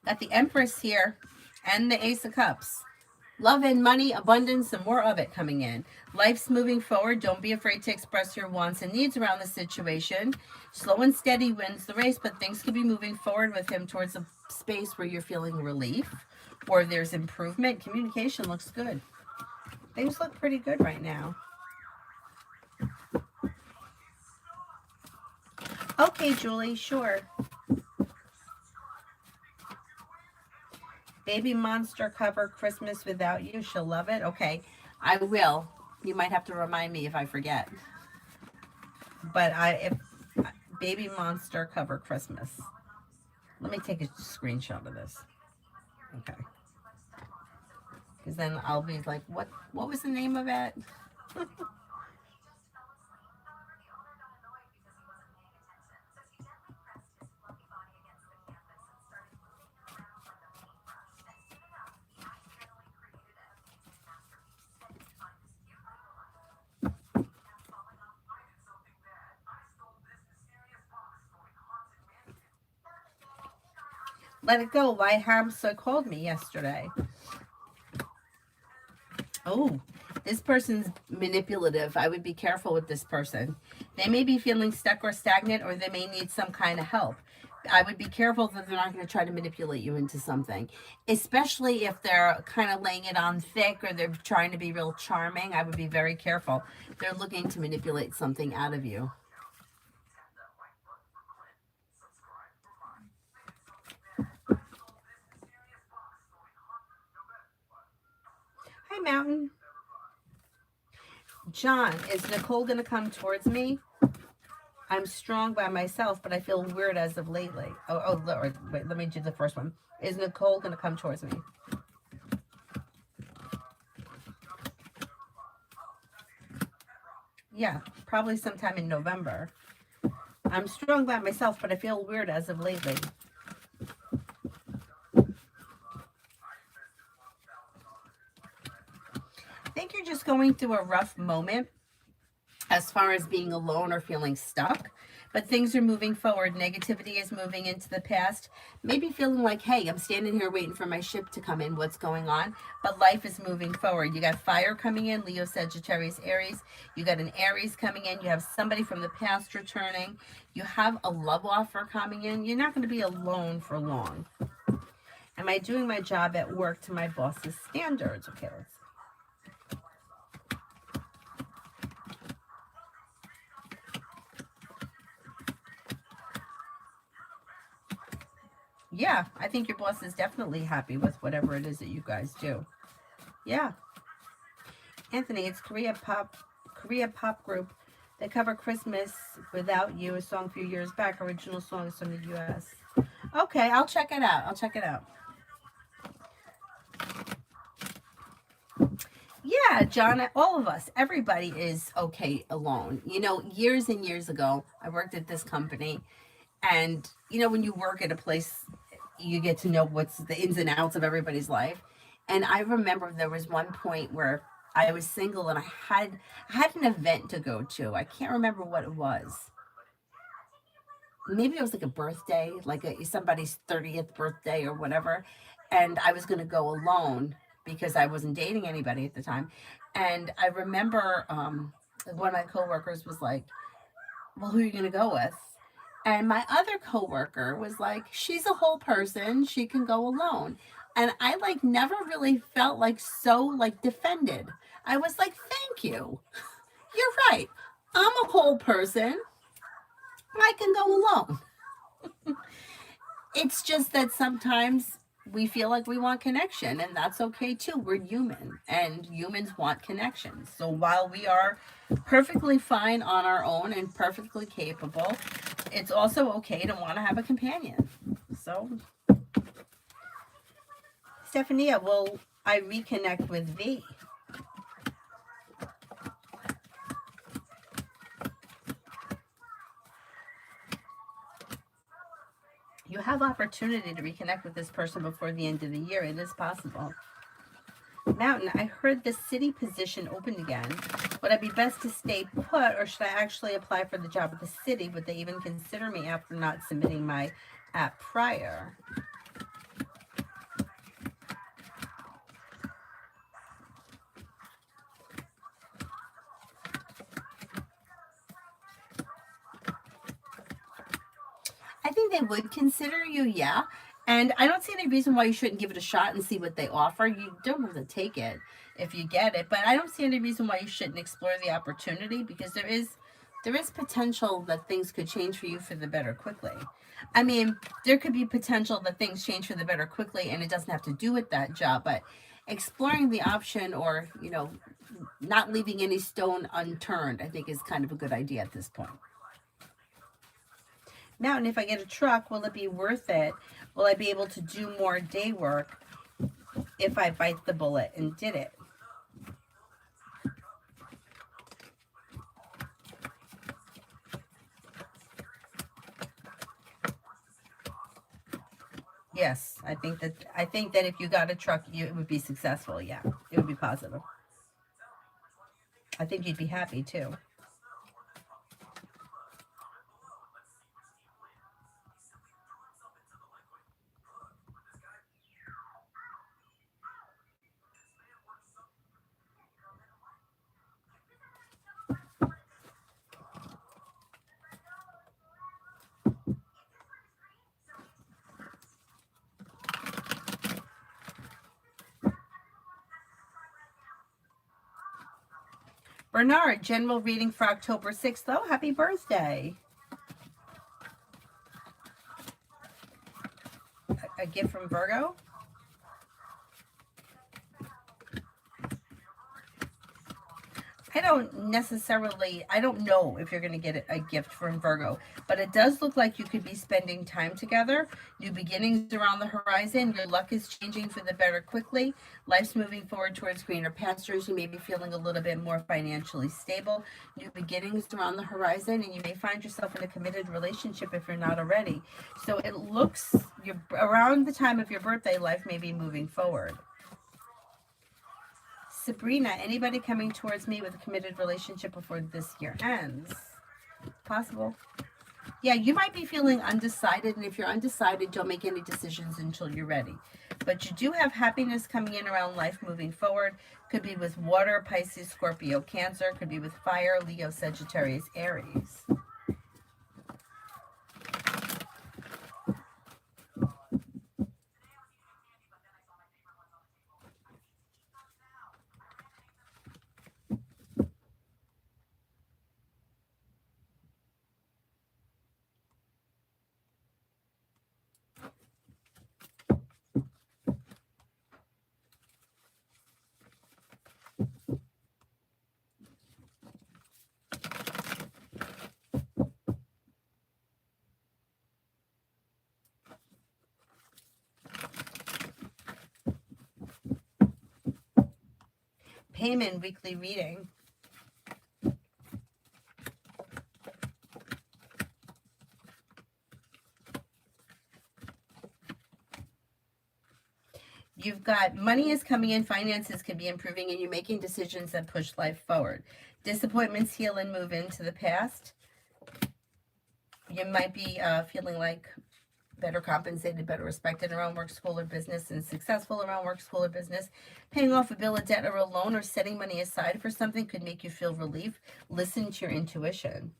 Got the Empress here and the Ace of Cups. Love and money, abundance, and more of it coming in. Life's moving forward. Don't be afraid to express your wants and needs around the situation. Slow and steady wins the race, but things could be moving forward with him towards a space where you're feeling relief or there's improvement. Communication looks good. Things look pretty good right now. Okay, Julie, sure. Baby Monster cover Christmas Without You. She'll love it. Okay, I will. You might have to remind me if I forget. But if Baby Monster cover Christmas. Let me take a screenshot of this. Okay. Because then I'll be like, what was the name of it? Let it go. Why Hamsa called me yesterday. Oh, this person's manipulative. I would be careful with this person. They may be feeling stuck or stagnant, or they may need some kind of help. I would be careful that they're not going to try to manipulate you into something, especially if they're kind of laying it on thick or they're trying to be real charming. I would be very careful. They're looking to manipulate something out of you. Hi, Mountain. John, is Nicole going to come towards me? I'm strong by myself, but I feel weird as of lately. Oh, wait, let me do the first one. Is Nicole going to come towards me? Yeah, probably sometime in November. I'm strong by myself, but I feel weird as of lately. I think you're just going through a rough moment as far as being alone or feeling stuck, but things are moving forward. Negativity is moving into the past. Maybe feeling like, hey, I'm standing here waiting for my ship to come in. What's going on? But life is moving forward. You got fire coming in, Leo, Sagittarius, Aries. You got an Aries coming in. You have somebody from the past returning. You have a love offer coming in. You're not going to be alone for long. Am I doing my job at work to my boss's standards? Okay, let's see. Yeah, I think your boss is definitely happy with whatever it is that you guys do. Yeah. Anthony, it's Korea pop group. They cover Christmas Without You, a song a few years back. Original song is from the U.S. Okay, I'll check it out. Yeah, John, all of us, everybody is okay alone. You know, years and years ago, I worked at this company. And, you know, when you work at a place, you get to know what's the ins and outs of everybody's life. And I remember there was one point where I was single and I had an event to go to. I can't remember what it was. Maybe it was like a birthday, like somebody's 30th birthday or whatever. And I was going to go alone because I wasn't dating anybody at the time. And I remember one of my coworkers was like, well, who are you going to go with? And my other coworker was like, she's a whole person. She can go alone. And I like never really felt like so like defended. I was like, thank you. You're right. I'm a whole person. I can go alone. It's just that sometimes we feel like we want connection, and that's okay too. We're human, and humans want connection. So while we are perfectly fine on our own and perfectly capable, it's also okay to want to have a companion. So, Stephania, will I reconnect with V? You have opportunity to reconnect with this person before the end of the year. It is possible. Mountain, I heard the city position opened again. Would I be best to stay put, or should I actually apply for the job at the city? Would they even consider me after not submitting my app prior? I think they would consider you, yeah. And I don't see any reason why you shouldn't give it a shot and see what they offer. You don't have to take it if you get it, but I don't see any reason why you shouldn't explore the opportunity, because there is potential that things could change for you for the better quickly. I mean, there could be potential that things change for the better quickly and it doesn't have to do with that job, but exploring the option, or, not leaving any stone unturned, I think is kind of a good idea at this point. Mountain, if I get a truck, will it be worth it? Will I be able to do more day work if I bite the bullet and did it? Yes, I think that if you got a truck, it would be successful. Yeah, it would be positive. I think you'd be happy too. Bernard, general reading for October 6th. Oh, happy birthday. A gift from Virgo? I don't know if you're going to get a gift from Virgo, but it does look like you could be spending time together. New beginnings around the horizon. Your luck is changing for the better quickly. Life's moving forward towards greener pastures. You may be feeling a little bit more financially stable. New beginnings around the horizon, and you may find yourself in a committed relationship if you're not already. So it looks you're around the time of your birthday, life may be moving forward. Sabrina, anybody coming towards me with a committed relationship before this year ends? Possible. Yeah, you might be feeling undecided, and if you're undecided, don't make any decisions until you're ready. But you do have happiness coming in around life moving forward. Could be with water, Pisces, Scorpio, Cancer. Could be with fire, Leo, Sagittarius, Aries. Payment weekly reading. You've got money is coming in, finances can be improving, and you're making decisions that push life forward. Disappointments heal and move into the past. You might be feeling like better compensated, better respected around work, school, or business, and successful around work, school, or business. Paying off a bill, a debt, or a loan, or setting money aside for something could make you feel relief. Listen to your intuition.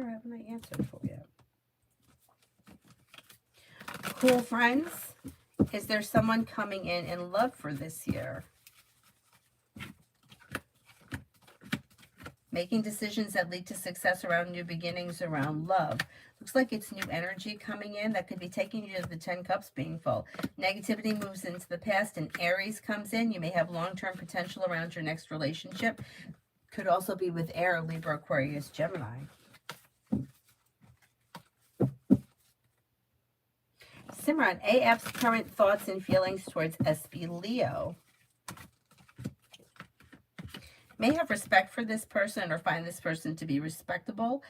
or haven't I answered for you? Cool friends. Is there someone coming in love for this year? Making decisions that lead to success around new beginnings, around love. Looks like it's new energy coming in that could be taking you to the 10 cups being full. Negativity moves into the past and Aries comes in. You may have long-term potential around your next relationship. Could also be with air, Libra, Aquarius, Gemini. Simran, AF's current thoughts and feelings towards SB Leo. May have respect for this person or find this person to be respectable.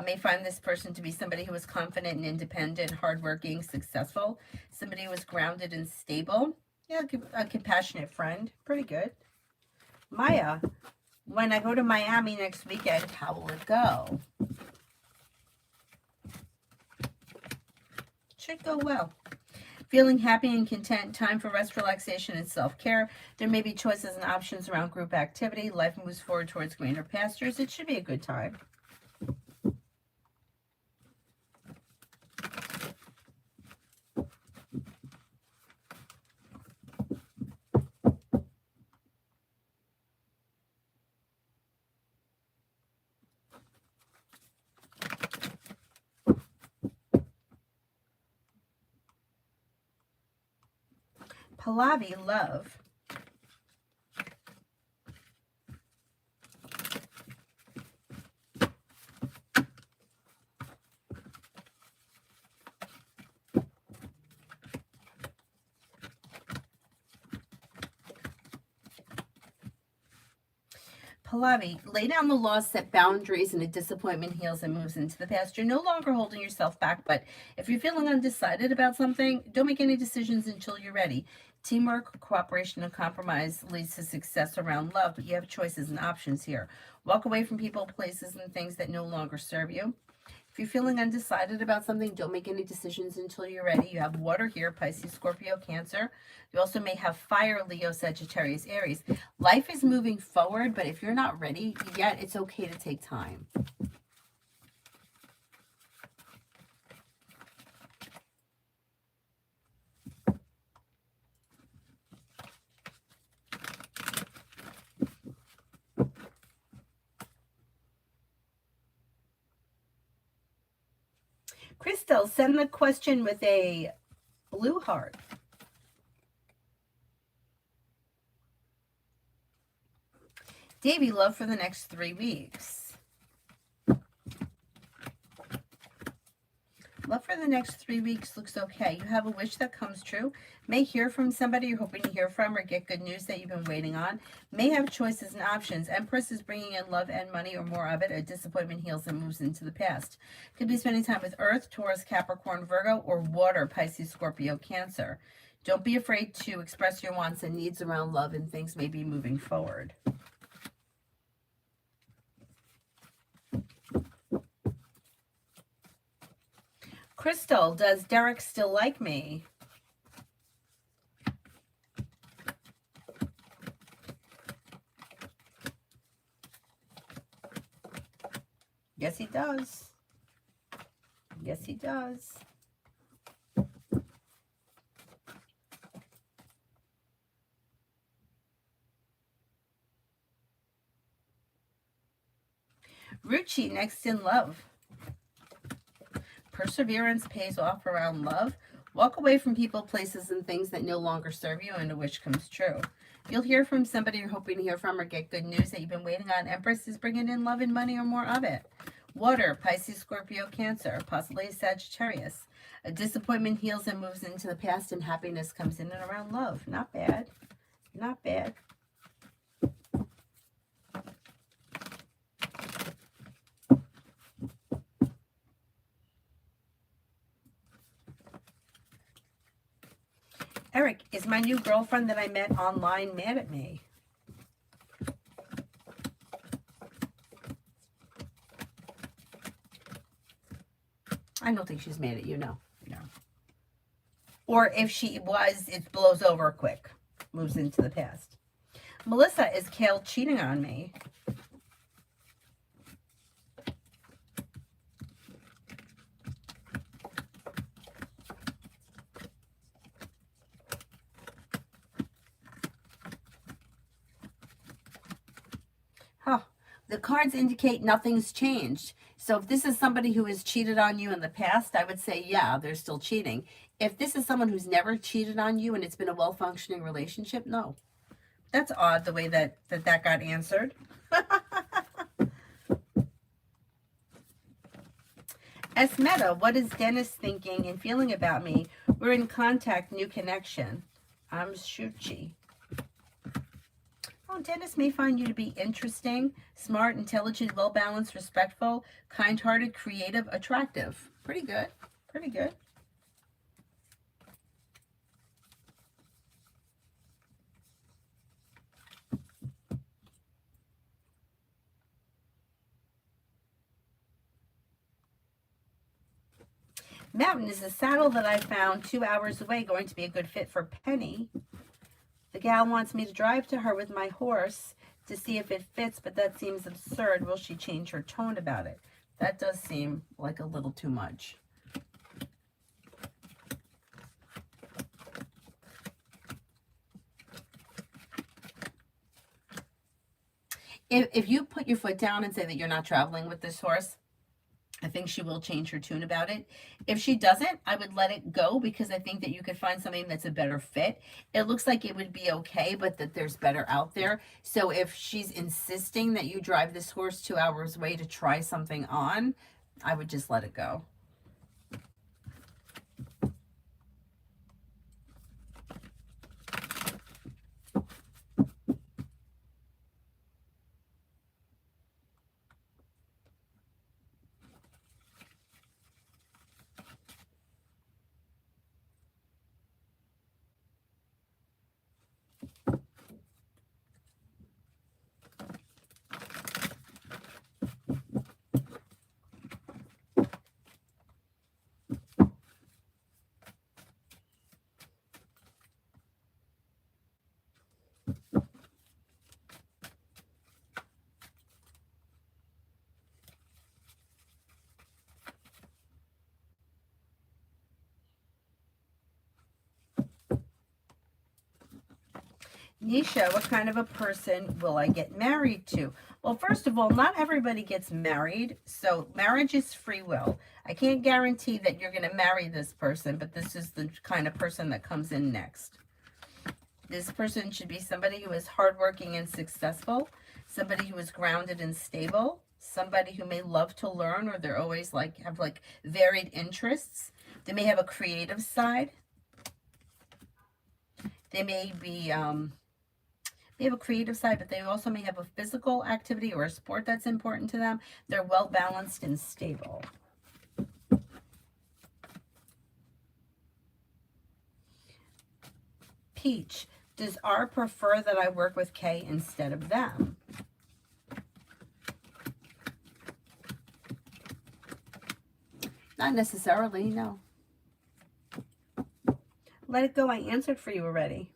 May find this person to be somebody who is confident and independent, hardworking, successful. Somebody who is grounded and stable. Yeah, a compassionate friend. Pretty good. Maya, when I go to Miami next weekend, how will it go? Should go well. Feeling happy and content, time for rest, relaxation, and self-care. There may be choices and options around group activity. Life moves forward towards greener pastures. It should be a good time. Pallavi, love. Pallavi, lay down the law, set boundaries, and a disappointment heals and moves into the past. You're no longer holding yourself back, but if you're feeling undecided about something, don't make any decisions until you're ready. Teamwork, cooperation, and compromise leads to success around love, but you have choices and options here. Walk away from people, places, and things that no longer serve you. If you're feeling undecided about something, don't make any decisions until you're ready. You have water here, Pisces, Scorpio, Cancer. You also may have fire, Leo, Sagittarius, Aries. Life is moving forward, but if you're not ready yet, it's okay to take time. Crystal, send the question with a blue heart. Davy, love for the next 3 weeks. Love for the next 3 weeks looks okay. You have a wish that comes true. May hear from somebody you're hoping to hear from or get good news that you've been waiting on. May have choices and options. Empress is bringing in love and money or more of it. A disappointment heals and moves into the past. Could be spending time with Earth, Taurus, Capricorn, Virgo, or water, Pisces, Scorpio, Cancer. Don't be afraid to express your wants and needs around love, and things may be moving forward. Crystal, does Derek still like me? Yes, he does. Yes, he does. Ruchi, next in love. Perseverance pays off around love. Walk away from people, places, and things that no longer serve you, and a wish comes true. You'll hear from somebody you're hoping to hear from or get good news that you've been waiting on. Empress is bringing in love and money or more of it. Water, Pisces, Scorpio, Cancer, possibly Sagittarius. A disappointment heals and moves into the past, and happiness comes in and around love. Not bad. Not bad. Eric, is my new girlfriend that I met online mad at me? I don't think she's mad at you, no. No. Or if she was, it blows over quick. Moves into the past. Melissa, is Kale cheating on me? Huh. The cards indicate nothing's changed. So if this is somebody who has cheated on you in the past, I would say, yeah, they're still cheating. If this is someone who's never cheated on you and it's been a well-functioning relationship, no. That's odd the way that got answered. Esmeta, what is Dennis thinking and feeling about me? We're in contact, new connection. I'm Shuchi. Oh, Dennis may find you to be interesting, smart, intelligent, well-balanced, respectful, kind-hearted, creative, attractive. Pretty good. Pretty good. Mountain is a saddle that I found 2 hours away, going to be a good fit for Penny. The gal wants me to drive to her with my horse to see if it fits, but that seems absurd. Will she change her tone about it? That does seem like a little too much. If you put your foot down and say that you're not traveling with this horse, I think she will change her tune about it. If she doesn't, I would let it go because I think that you could find something that's a better fit. It looks like it would be okay, but that there's better out there. So if she's insisting that you drive this horse 2 hours away to try something on, I would just let it go. Nisha, what kind of a person will I get married to? Well, first of all, not everybody gets married, so marriage is free will. I can't guarantee that you're going to marry this person, but this is the kind of person that comes in next. This person should be somebody who is hardworking and successful, somebody who is grounded and stable, somebody who may love to learn, or they're always have varied interests. They may have a creative side. They may be they have a creative side, but they also may have a physical activity or a sport that's important to them. They're well balanced and stable. Peach, does R prefer that I work with K instead of them? Not necessarily, no. Let it go. I answered for you already.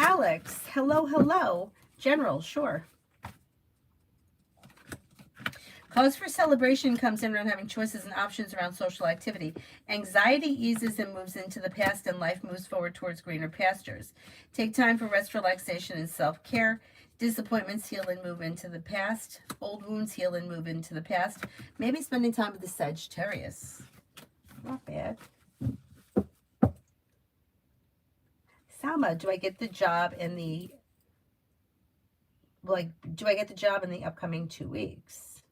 Alex, hello, hello. General, sure. Cause for celebration comes in around having choices and options around social activity. Anxiety eases and moves into the past, and life moves forward towards greener pastures. Take time for rest, relaxation, and self-care. Disappointments heal and move into the past. Old wounds heal and move into the past. Maybe spending time with the Sagittarius. Not bad. Salma, do I get the job in the upcoming 2 weeks?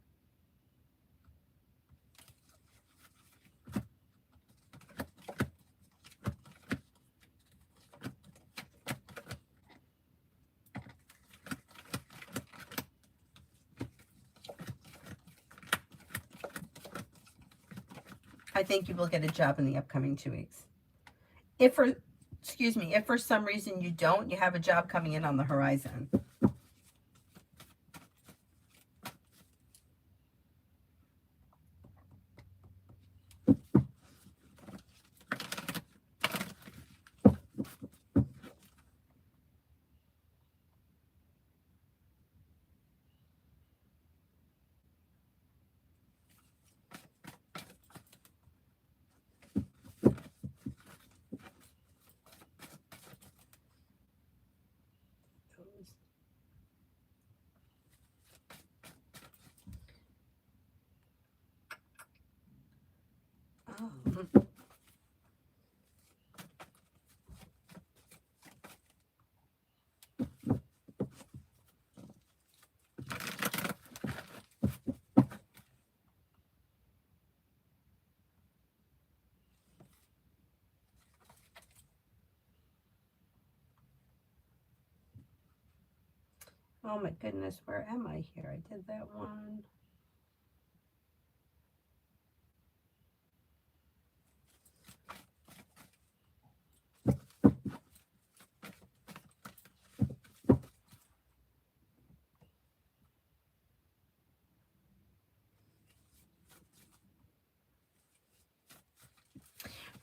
I think you will get a job in the upcoming 2 weeks. If for some reason you don't, you have a job coming in on the horizon. Oh my goodness, where am I here? I did that one.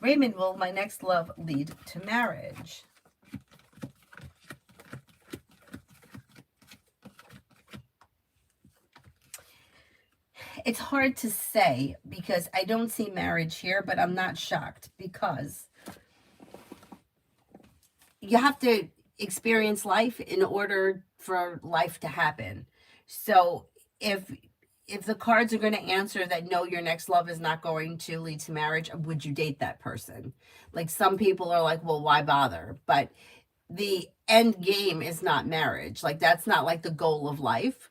Raymond, will my next love lead to marriage? It's hard to say because I don't see marriage here, but I'm not shocked because you have to experience life in order for life to happen. So if the cards are going to answer that no, your next love is not going to lead to marriage, would you date that person? Like some people are like, well, why bother? But the end game is not marriage. Like that's not like the goal of life.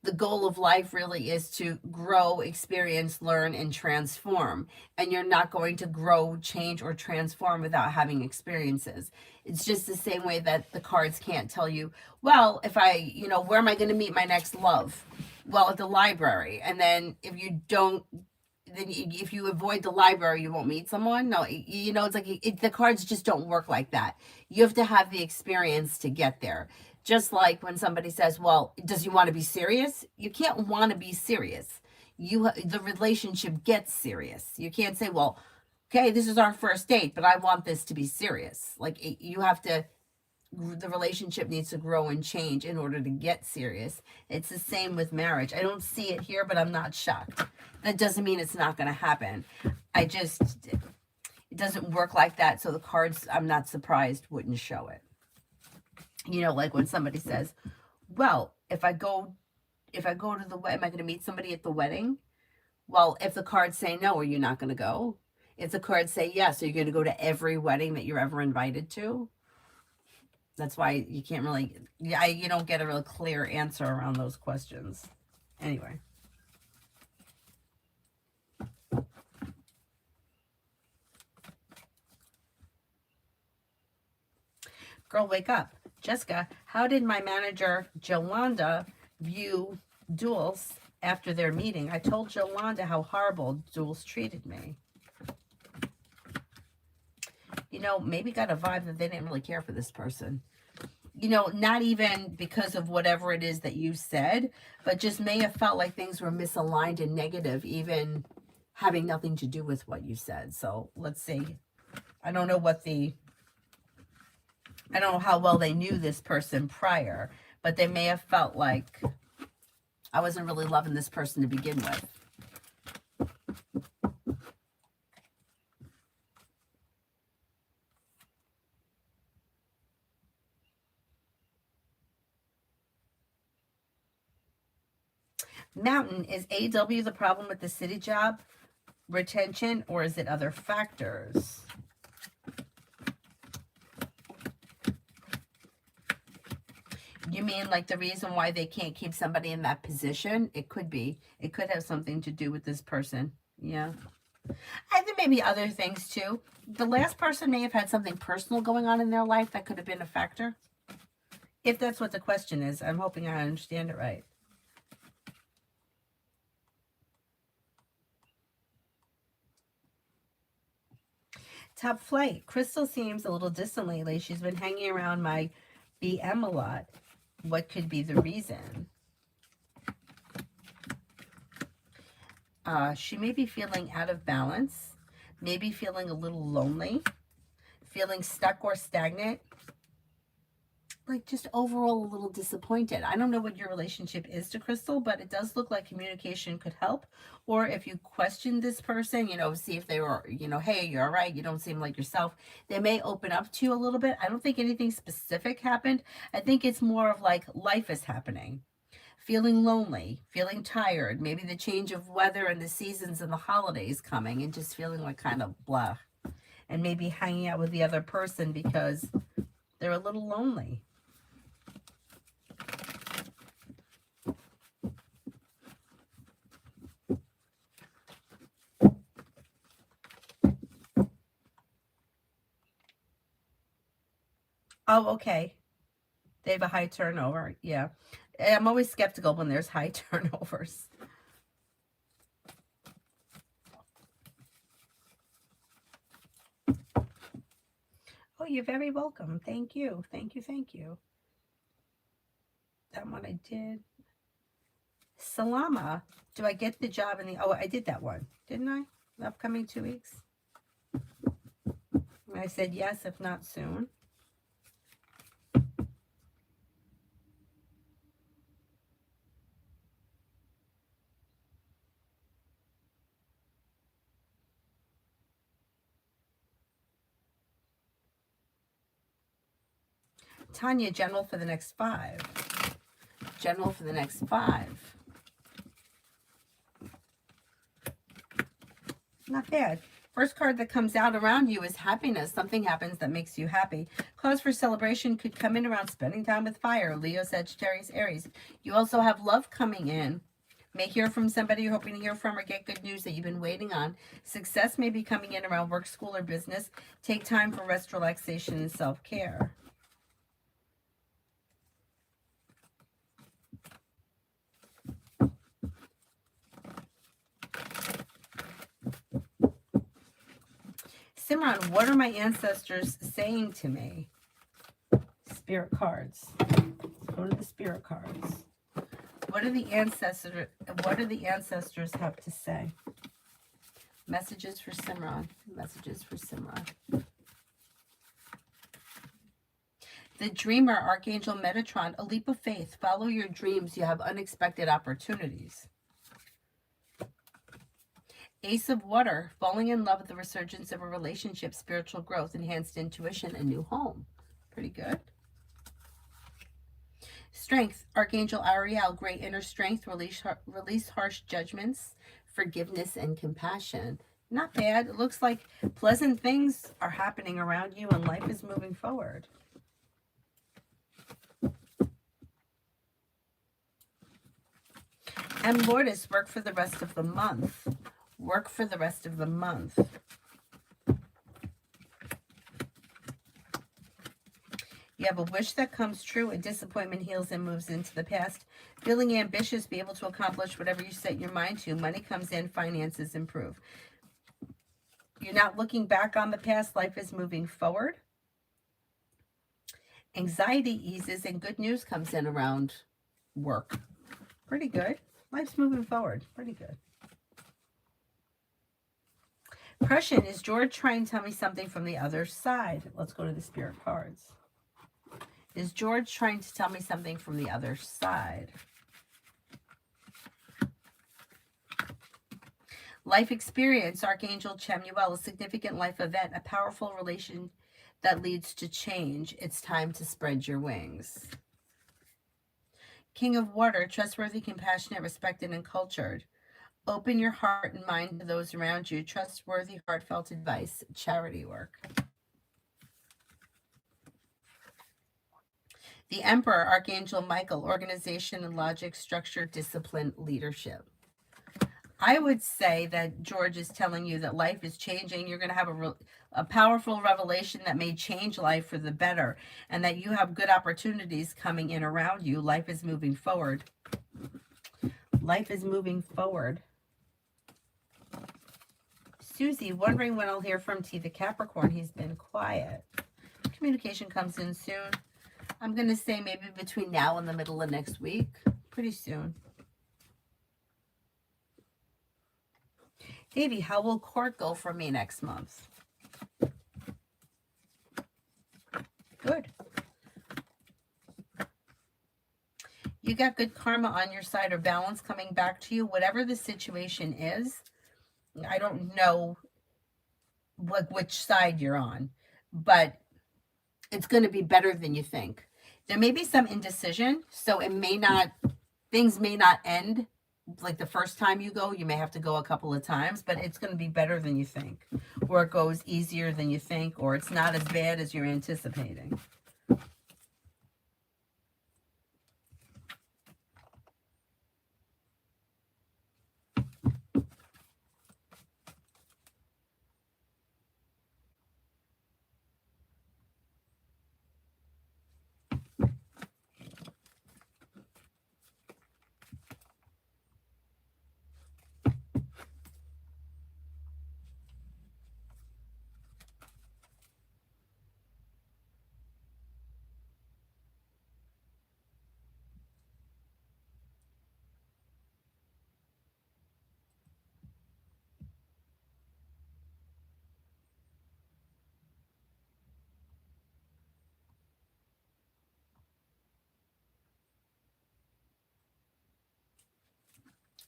The goal of life really is to grow, experience, learn, and transform. And you're not going to grow, change, or transform without having experiences. It's just the same way that the cards can't tell you, well, if I, where am I going to meet my next love? Well, at the library. And then if you don't, then if you avoid the library, you won't meet someone. No, it's like the cards just don't work like that. You have to have the experience to get there. Just like when somebody says, well, does you want to be serious? You can't want to be serious. The relationship gets serious. You can't say, well, okay, this is our first date, but I want this to be serious. Like you have to, the relationship needs to grow and change in order to get serious. It's the same with marriage. I don't see it here, but I'm not shocked. That doesn't mean it's not going to happen. It doesn't work like that. So the cards, I'm not surprised, wouldn't show it. Like when somebody says, well, if I go to the wedding, am I going to meet somebody at the wedding? Well, if the cards say no, are you not going to go? If the cards say yes, are you going to go to every wedding that you're ever invited to? That's why you can't really, you don't get a real clear answer around those questions. Anyway. Girl, wake up. Jessica, how did my manager, Jolanda, view Duels after their meeting? I told Jolanda how horrible Duels treated me. Maybe got a vibe that they didn't really care for this person. Not even because of whatever it is that you said, but just may have felt like things were misaligned and negative, even having nothing to do with what you said. So let's see. I don't know how well they knew this person prior, but they may have felt like I wasn't really loving this person to begin with. Mountain, is AW the problem with the city job retention, or is it other factors? You mean like the reason why they can't keep somebody in that position? It could be. It could have something to do with this person. Yeah. I think maybe other things too. The last person may have had something personal going on in their life that could have been a factor. If that's what the question is, I'm hoping I understand it right. Top flight. Crystal seems a little distant lately. She's been hanging around my BM a lot. What could be the reason? She may be feeling out of balance, maybe feeling a little lonely, feeling stuck or stagnant, like just overall a little disappointed. I don't know what your relationship is to Crystal, but it does look like communication could help. Or if you question this person, see if they were, hey, you're all right, you don't seem like yourself, they may open up to you a little bit. I don't think anything specific happened. I think it's more of like life is happening. feeling lonely, feeling tired, maybe the change of weather and the seasons and the holidays coming and just feeling like kind of blah. And maybe hanging out with the other person because they're a little lonely. Oh, okay. They have a high turnover. Yeah. I'm always skeptical when there's high turnovers. Oh, you're very welcome. Thank you. Thank you. Thank you. That one I did. Salama. Do I get the job in the... Oh, I did that one. Didn't I? The upcoming 2 weeks. I said yes, if not soon. Tanya, general for the next 5. General for the next 5. Not bad. First card that comes out around you is happiness. Something happens that makes you happy. Cause for celebration could come in around spending time with fire. Leo, Sagittarius, Aries. You also have love coming in. May hear from somebody you're hoping to hear from or get good news that you've been waiting on. Success may be coming in around work, school, or business. Take time for rest, relaxation, and self-care. Simran, what are my ancestors saying to me? Spirit cards. Let's go to the spirit cards. What do the ancestors have to say? Messages for Simran. Messages for Simran. The Dreamer, Archangel Metatron, a leap of faith. Follow your dreams. You have unexpected opportunities. Ace of Water, falling in love with the resurgence of a relationship, spiritual growth, enhanced intuition, a new home. Pretty good. Strength, Archangel Ariel, great inner strength, release harsh judgments, forgiveness, and compassion. Not bad. It looks like pleasant things are happening around you and life is moving forward. And Lourdes, work for the rest of the month. Work for the rest of the month. You have a wish that comes true. A disappointment heals and moves into the past. Feeling ambitious, be able to accomplish whatever you set your mind to. Money comes in, finances improve. You're not looking back on the past. Life is moving forward. Anxiety eases and good news comes in around work. Pretty good. Life's moving forward. Pretty good. Prussian, is George trying to tell me something from the other side? Let's go to the spirit cards. Is George trying to tell me something from the other side? Life experience, Archangel Chamuel, a significant life event, a powerful relation that leads to change. It's time to spread your wings. King of Water, trustworthy, compassionate, respected, and cultured. Open your heart and mind to those around you. Trustworthy, heartfelt advice, charity work. The Emperor, Archangel Michael, organization and logic, structure, discipline, leadership. I would say that George is telling you that life is changing. You're going to have a powerful revelation that may change life for the better, and that you have good opportunities coming in around you. Life is moving forward. Life is moving forward. Susie, wondering when I'll hear from T the Capricorn. He's been quiet. Communication comes in soon. I'm going to say maybe between now and the middle of next week. Pretty soon. Davey, how will court go for me next month? Good. You got good karma on your side or balance coming back to you. Whatever the situation is, I don't know which side you're on, but it's going to be better than you think. There may be some indecision, so it may not Things may not end like the first time you go. You may have to go a couple of times, but it's going to be better than you think, or it goes easier than you think, or it's not as bad as you're anticipating.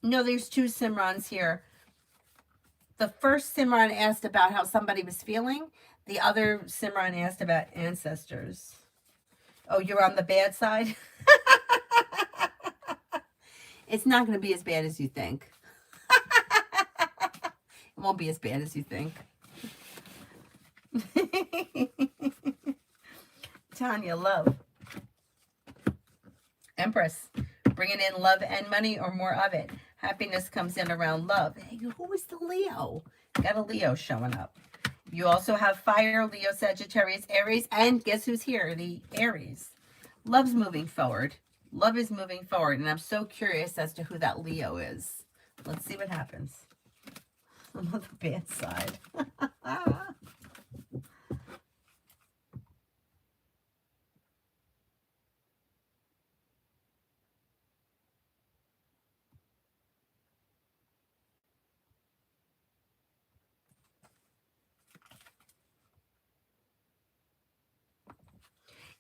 No, there's two Simrans here. The first Simran asked about how somebody was feeling. The other Simran asked about ancestors. Oh, you're on the bad side? It's not going to be as bad as you think. It won't be as bad as you think. Tanya, love. Empress, bringing in love and money or more of it. Happiness comes in around love. Hey, who is the Leo? Got a Leo showing up. You also have fire, Leo, Sagittarius, Aries, and guess who's here? The Aries. Love's moving forward. Love is moving forward, and I'm so curious as to who that Leo is. Let's see what happens. I'm on the bad side.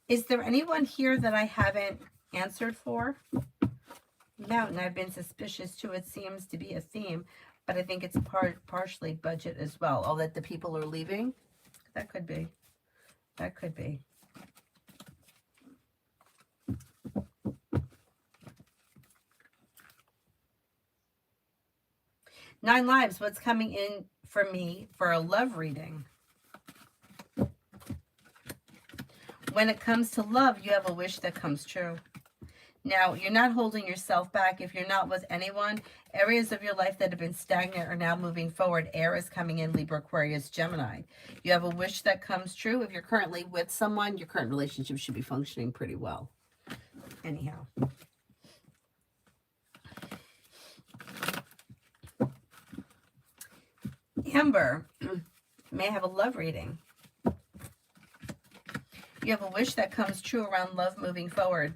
Is there anyone here that I haven't answered for? Mountain, I've been suspicious too. It seems to be a theme, but I think it's partially budget as well. Oh, that the people are leaving? That could be. That could be. Nine Lives, what's coming in for me for a love reading? When it comes to love, you have a wish that comes true. Now, you're not holding yourself back. If you're not with anyone, areas of your life that have been stagnant are now moving forward. Air is coming in, Libra, Aquarius, Gemini. You have a wish that comes true. If you're currently with someone, your current relationship should be functioning pretty well. Anyhow. Amber, may have a love reading. You have a wish that comes true around love moving forward.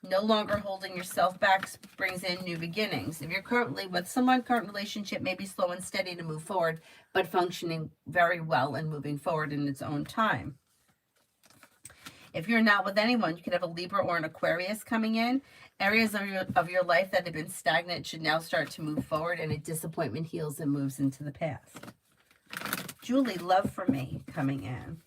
No longer holding yourself back brings in new beginnings. If you're currently with someone, current relationship may be slow and steady to move forward, but functioning very well and moving forward in its own time. If you're not with anyone, you could have a Libra or an Aquarius coming in. Areas of your life that have been stagnant should now start to move forward, and a disappointment heals and moves into the past. Julie, love for me coming in.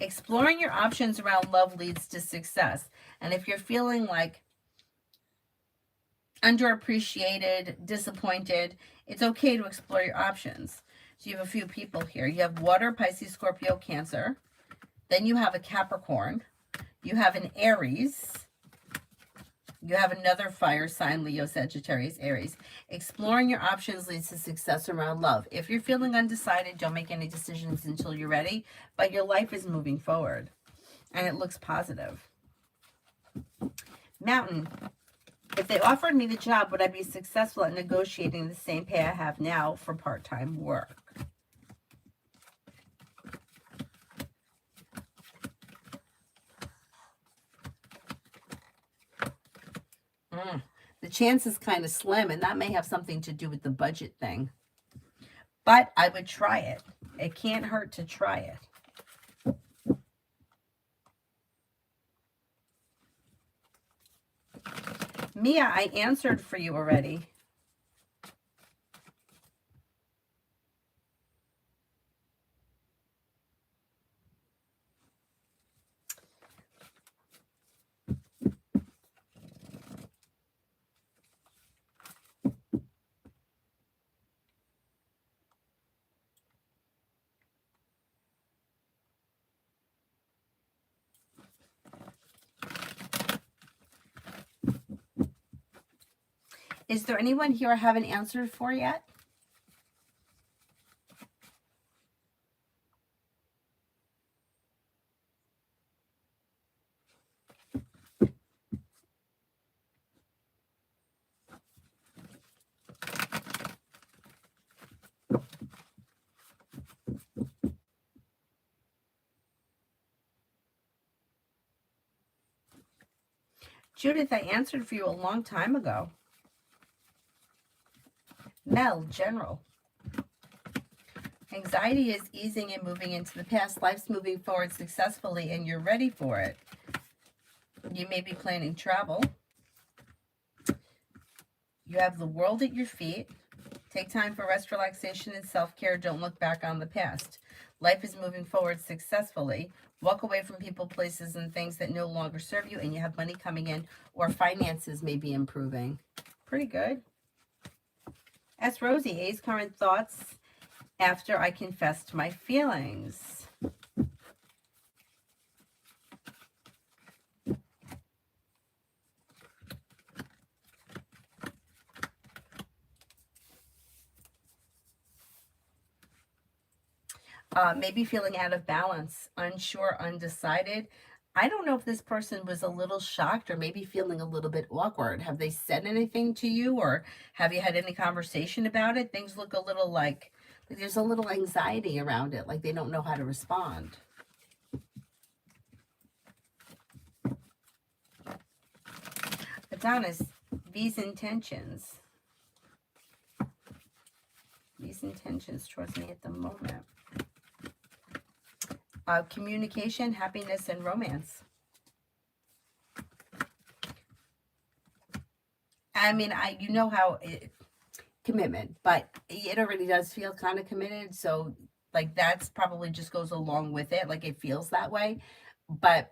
Exploring your options around love leads to success. And if you're feeling like underappreciated, disappointed, it's okay to explore your options. So you have a few people here. You have water, Pisces, Scorpio, Cancer. Then you have a Capricorn. You have an Aries. You have another fire sign, Leo, Sagittarius, Aries. Exploring your options leads to success around love. If you're feeling undecided, don't make any decisions until you're ready, but your life is moving forward, and it looks positive. Mountain, if they offered me the job, would I be successful at negotiating the same pay I have now for part-time work? The chance is kind of slim, and that may have something to do with the budget thing. But I would try it. It can't hurt to try it. Mia, I answered for you already. Is there anyone here I haven't answered for yet? Judith, I answered for you a long time ago. Mel, general. Anxiety is easing and moving into the past. Life's moving forward successfully and you're ready for it. You may be planning travel. You have the world at your feet. Take time for rest, relaxation, and self-care. Don't look back on the past. Life is moving forward successfully. Walk away from people, places, and things that no longer serve you, and you have money coming in, or finances may be improving. Pretty good. Ask Rosie, A's current thoughts after I confessed my feelings. Maybe feeling out of balance, unsure, undecided. I don't know if this person was a little shocked or maybe feeling a little bit awkward. Have they said anything to you, or have you had any conversation about it? Things look a little like there's a little anxiety around it, like they don't know how to respond. Adonis, these intentions towards me at the moment. Communication, happiness, and romance. I mean, you know how commitment, but it already does feel kind of committed. So like that's probably just goes along with it. Like it feels that way. But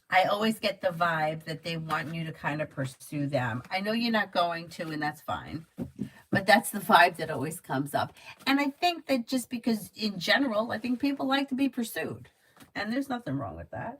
I always get the vibe that they want you to kind of pursue them. I know you're not going to, and that's fine. But that's the vibe that always comes up. And I think that just because in general, I think people like to be pursued. And there's nothing wrong with that.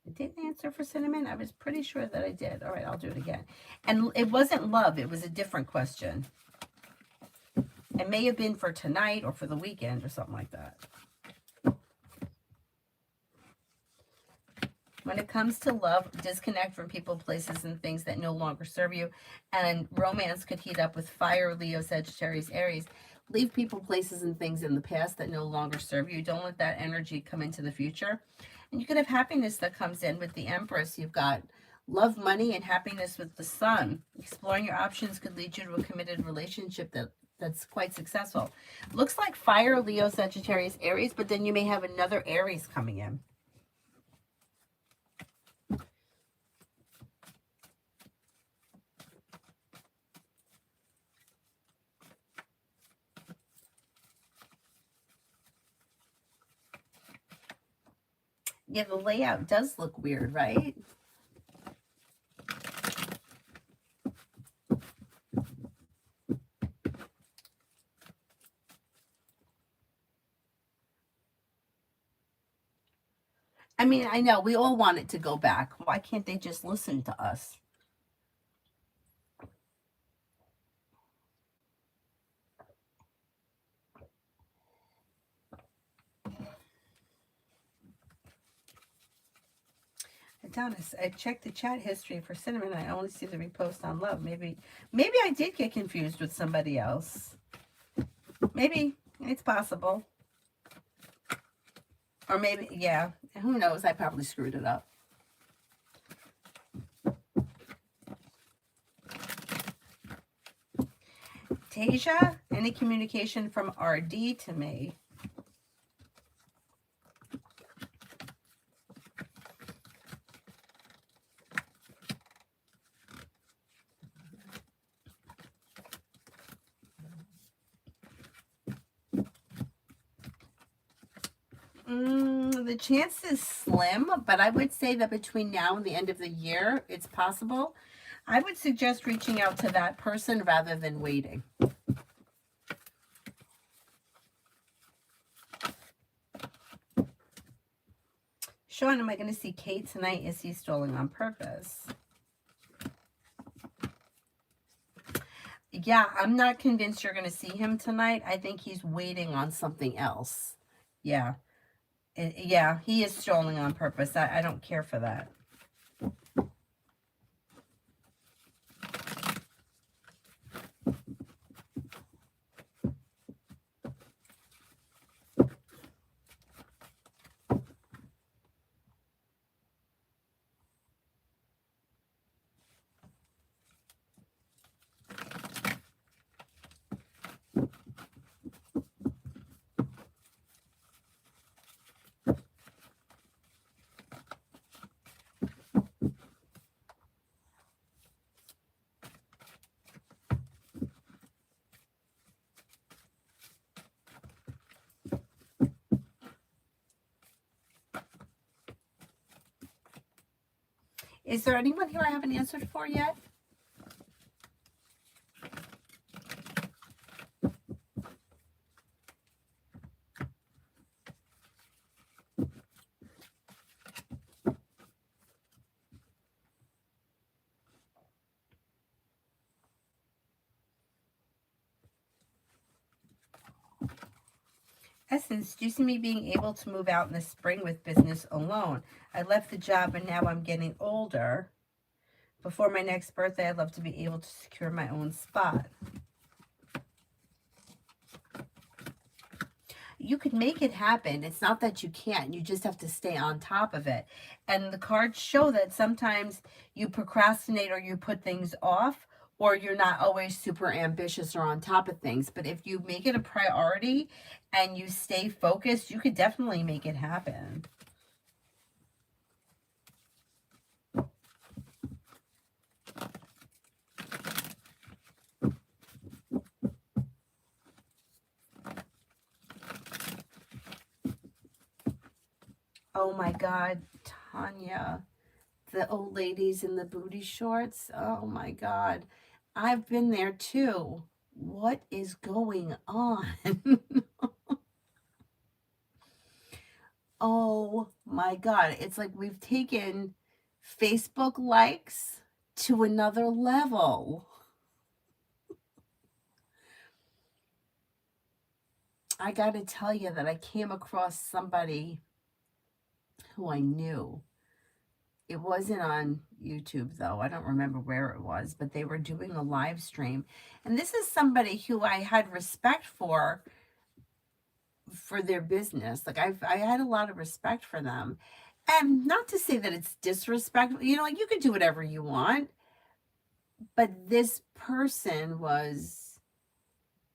I didn't answer for Cinnamon. I was pretty sure that I did. All right, I'll do it again. And it wasn't love. It was a different question. It may have been for tonight or for the weekend or something like that. When it comes to love, disconnect from people, places, and things that no longer serve you. And romance could heat up with fire, Leo, Sagittarius, Aries. Leave people, places, and things in the past that no longer serve you. Don't let that energy come into the future. And you could have happiness that comes in with the Empress. You've got love, money, and happiness with the Sun. Exploring your options could lead you to a committed relationship that's quite successful. Looks like fire, Leo, Sagittarius, Aries, but then you may have another Aries coming in. Yeah, the layout does look weird, right? I mean, I know we all want it to go back. Why can't they just listen to us? Adonis, I checked the chat history for Cinnamon. I only see the repost on love. Maybe I did get confused with somebody else. Maybe it's possible. Or maybe, yeah, who knows? I probably screwed it up. Tasia, any communication from RD to me? The chance is slim, but I would say that between now and the end of the year, it's possible. I would suggest reaching out to that person rather than waiting. Sean, am I going to see Kate tonight? Is he stalling on purpose? Yeah, I'm not convinced you're going to see him tonight. I think he's waiting on something else. Yeah. Yeah, he is stalling on purpose. I don't care for that. Is there anyone here I haven't answered for yet? Essence, do you see me being able to move out in the spring with business alone? I left the job and now I'm getting older. Before my next birthday, I'd love to be able to secure my own spot. You could make it happen. It's not that you can't. You just have to stay on top of it. And the cards show that sometimes you procrastinate or you put things off, or you're not always super ambitious or on top of things. But if you make it a priority and you stay focused, you could definitely make it happen. Oh my God, Tanya, the old ladies in the booty shorts. Oh my God, I've been there too. What is going on? Oh my God, it's like we've taken Facebook likes to another level. I got to tell you that I came across somebody who I knew. It wasn't on YouTube, though. I don't remember where it was, but they were doing a live stream. And this is somebody who I had respect for their business. Like I had a lot of respect for them. And not to say that it's disrespectful. You know, like you could do whatever you want. But this person was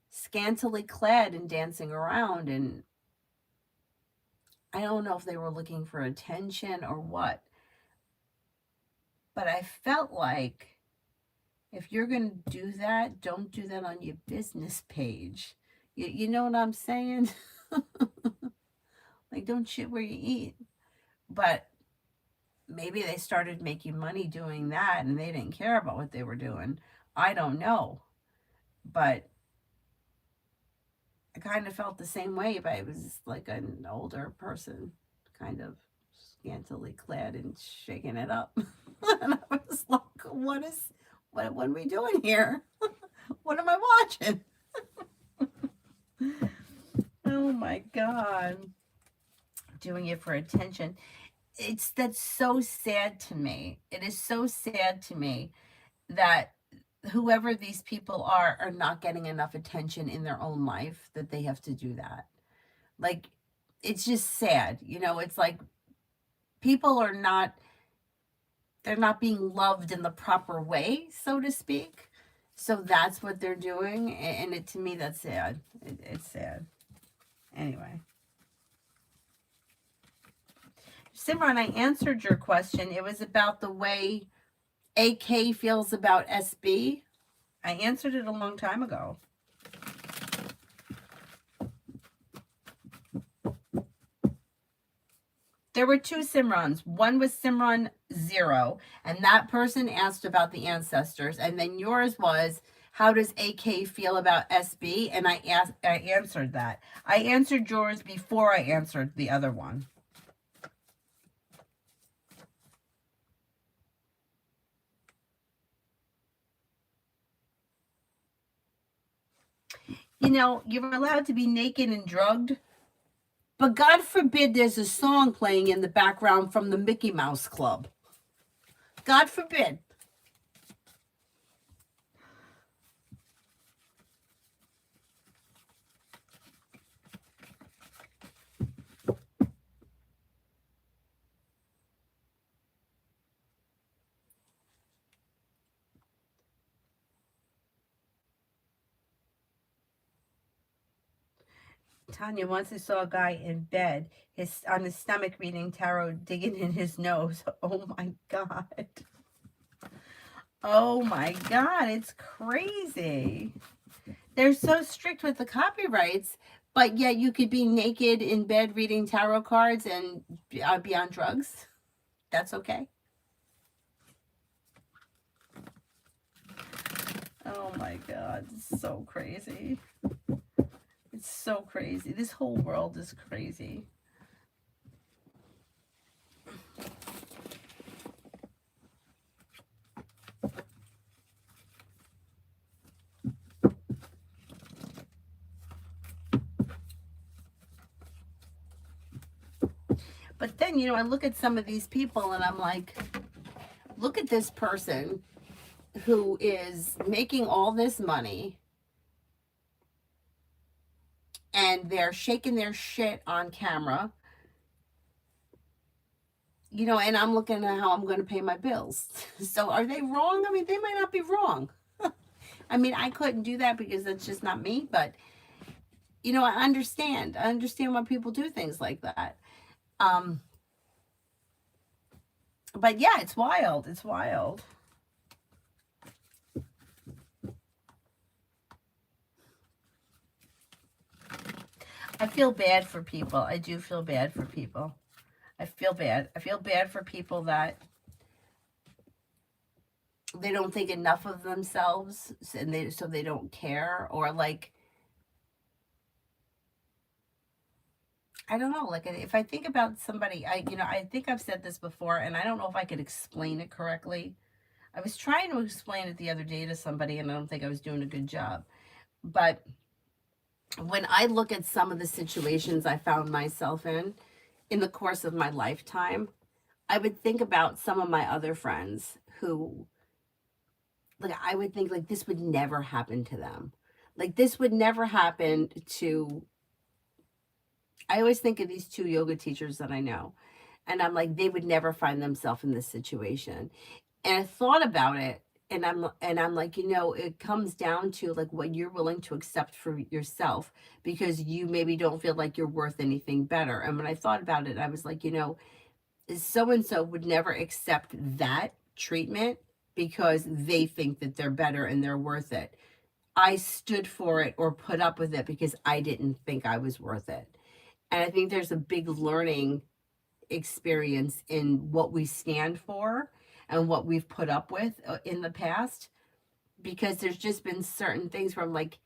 scantily clad and dancing around, and I don't know if they were looking for attention or what. But I felt like if you're going to do that, don't do that on your business page. You know what I'm saying? Like, don't shit where you eat. But maybe they started making money doing that and they didn't care about what they were doing. I don't know. But I kind of felt the same way, but it was like an older person, kind of scantily clad and shaking it up. And I was like, what are we doing here? What am I watching? Oh my God. Doing it for attention. That's so sad to me. It is so sad to me that whoever these people are not getting enough attention in their own life that they have to do that. Like, it's just sad. You know, it's like people are not, they're not being loved in the proper way, so to speak. So that's what they're doing. And to me, that's sad. It's sad. Anyway. Simran, I answered your question. It was about the way AK feels about SB. I answered it a long time ago. There were two Simrans. One was Simran 0, and that person asked about the ancestors. And then yours was, how does AK feel about SB? And I answered that. I answered yours before I answered the other one. You know, you're allowed to be naked and drugged, but God forbid there's a song playing in the background from the Mickey Mouse Club. God forbid. Tanya once I saw a guy in bed, on his stomach reading tarot, digging in his nose. Oh my God. Oh my God, it's crazy. They're so strict with the copyrights, but yet you could be naked in bed reading tarot cards and be on drugs. That's okay. Oh my God, it's so crazy. It's so crazy. This whole world is crazy. But then, you know, I look at some of these people and I'm like, look at this person who is making all this money and they're shaking their shit on camera, you know, and I'm looking at how I'm going to pay my bills. So are they wrong? I mean, they might not be wrong. I mean, I couldn't do that because that's just not me, but you know, I understand why people do things like that. But yeah, it's wild. It's wild. I feel bad for people. I do feel bad for people. I feel bad. I feel bad for people that they don't think enough of themselves and so they don't care, or like, I don't know, like if I think about somebody, I think I've said this before and I don't know if I could explain it correctly. I was trying to explain it the other day to somebody and I don't think I was doing a good job. But when I look at some of the situations I found myself in the course of my lifetime, I would think about some of my other friends who, like, I would think like this would never happen to them. Like this would never happen to, I always think of these two yoga teachers that I know. And I'm like, they would never find themselves in this situation. And I thought about it and I'm like, you know, it comes down to like what you're willing to accept for yourself, because you maybe don't feel like you're worth anything better. And when I thought about it, I was like, you know, so and so would never accept that treatment because they think that they're better and they're worth it. I stood for it or put up with it because I didn't think I was worth it. And I think there's a big learning experience in what we stand for and what we've put up with in the past, because there's just been certain things where I'm like,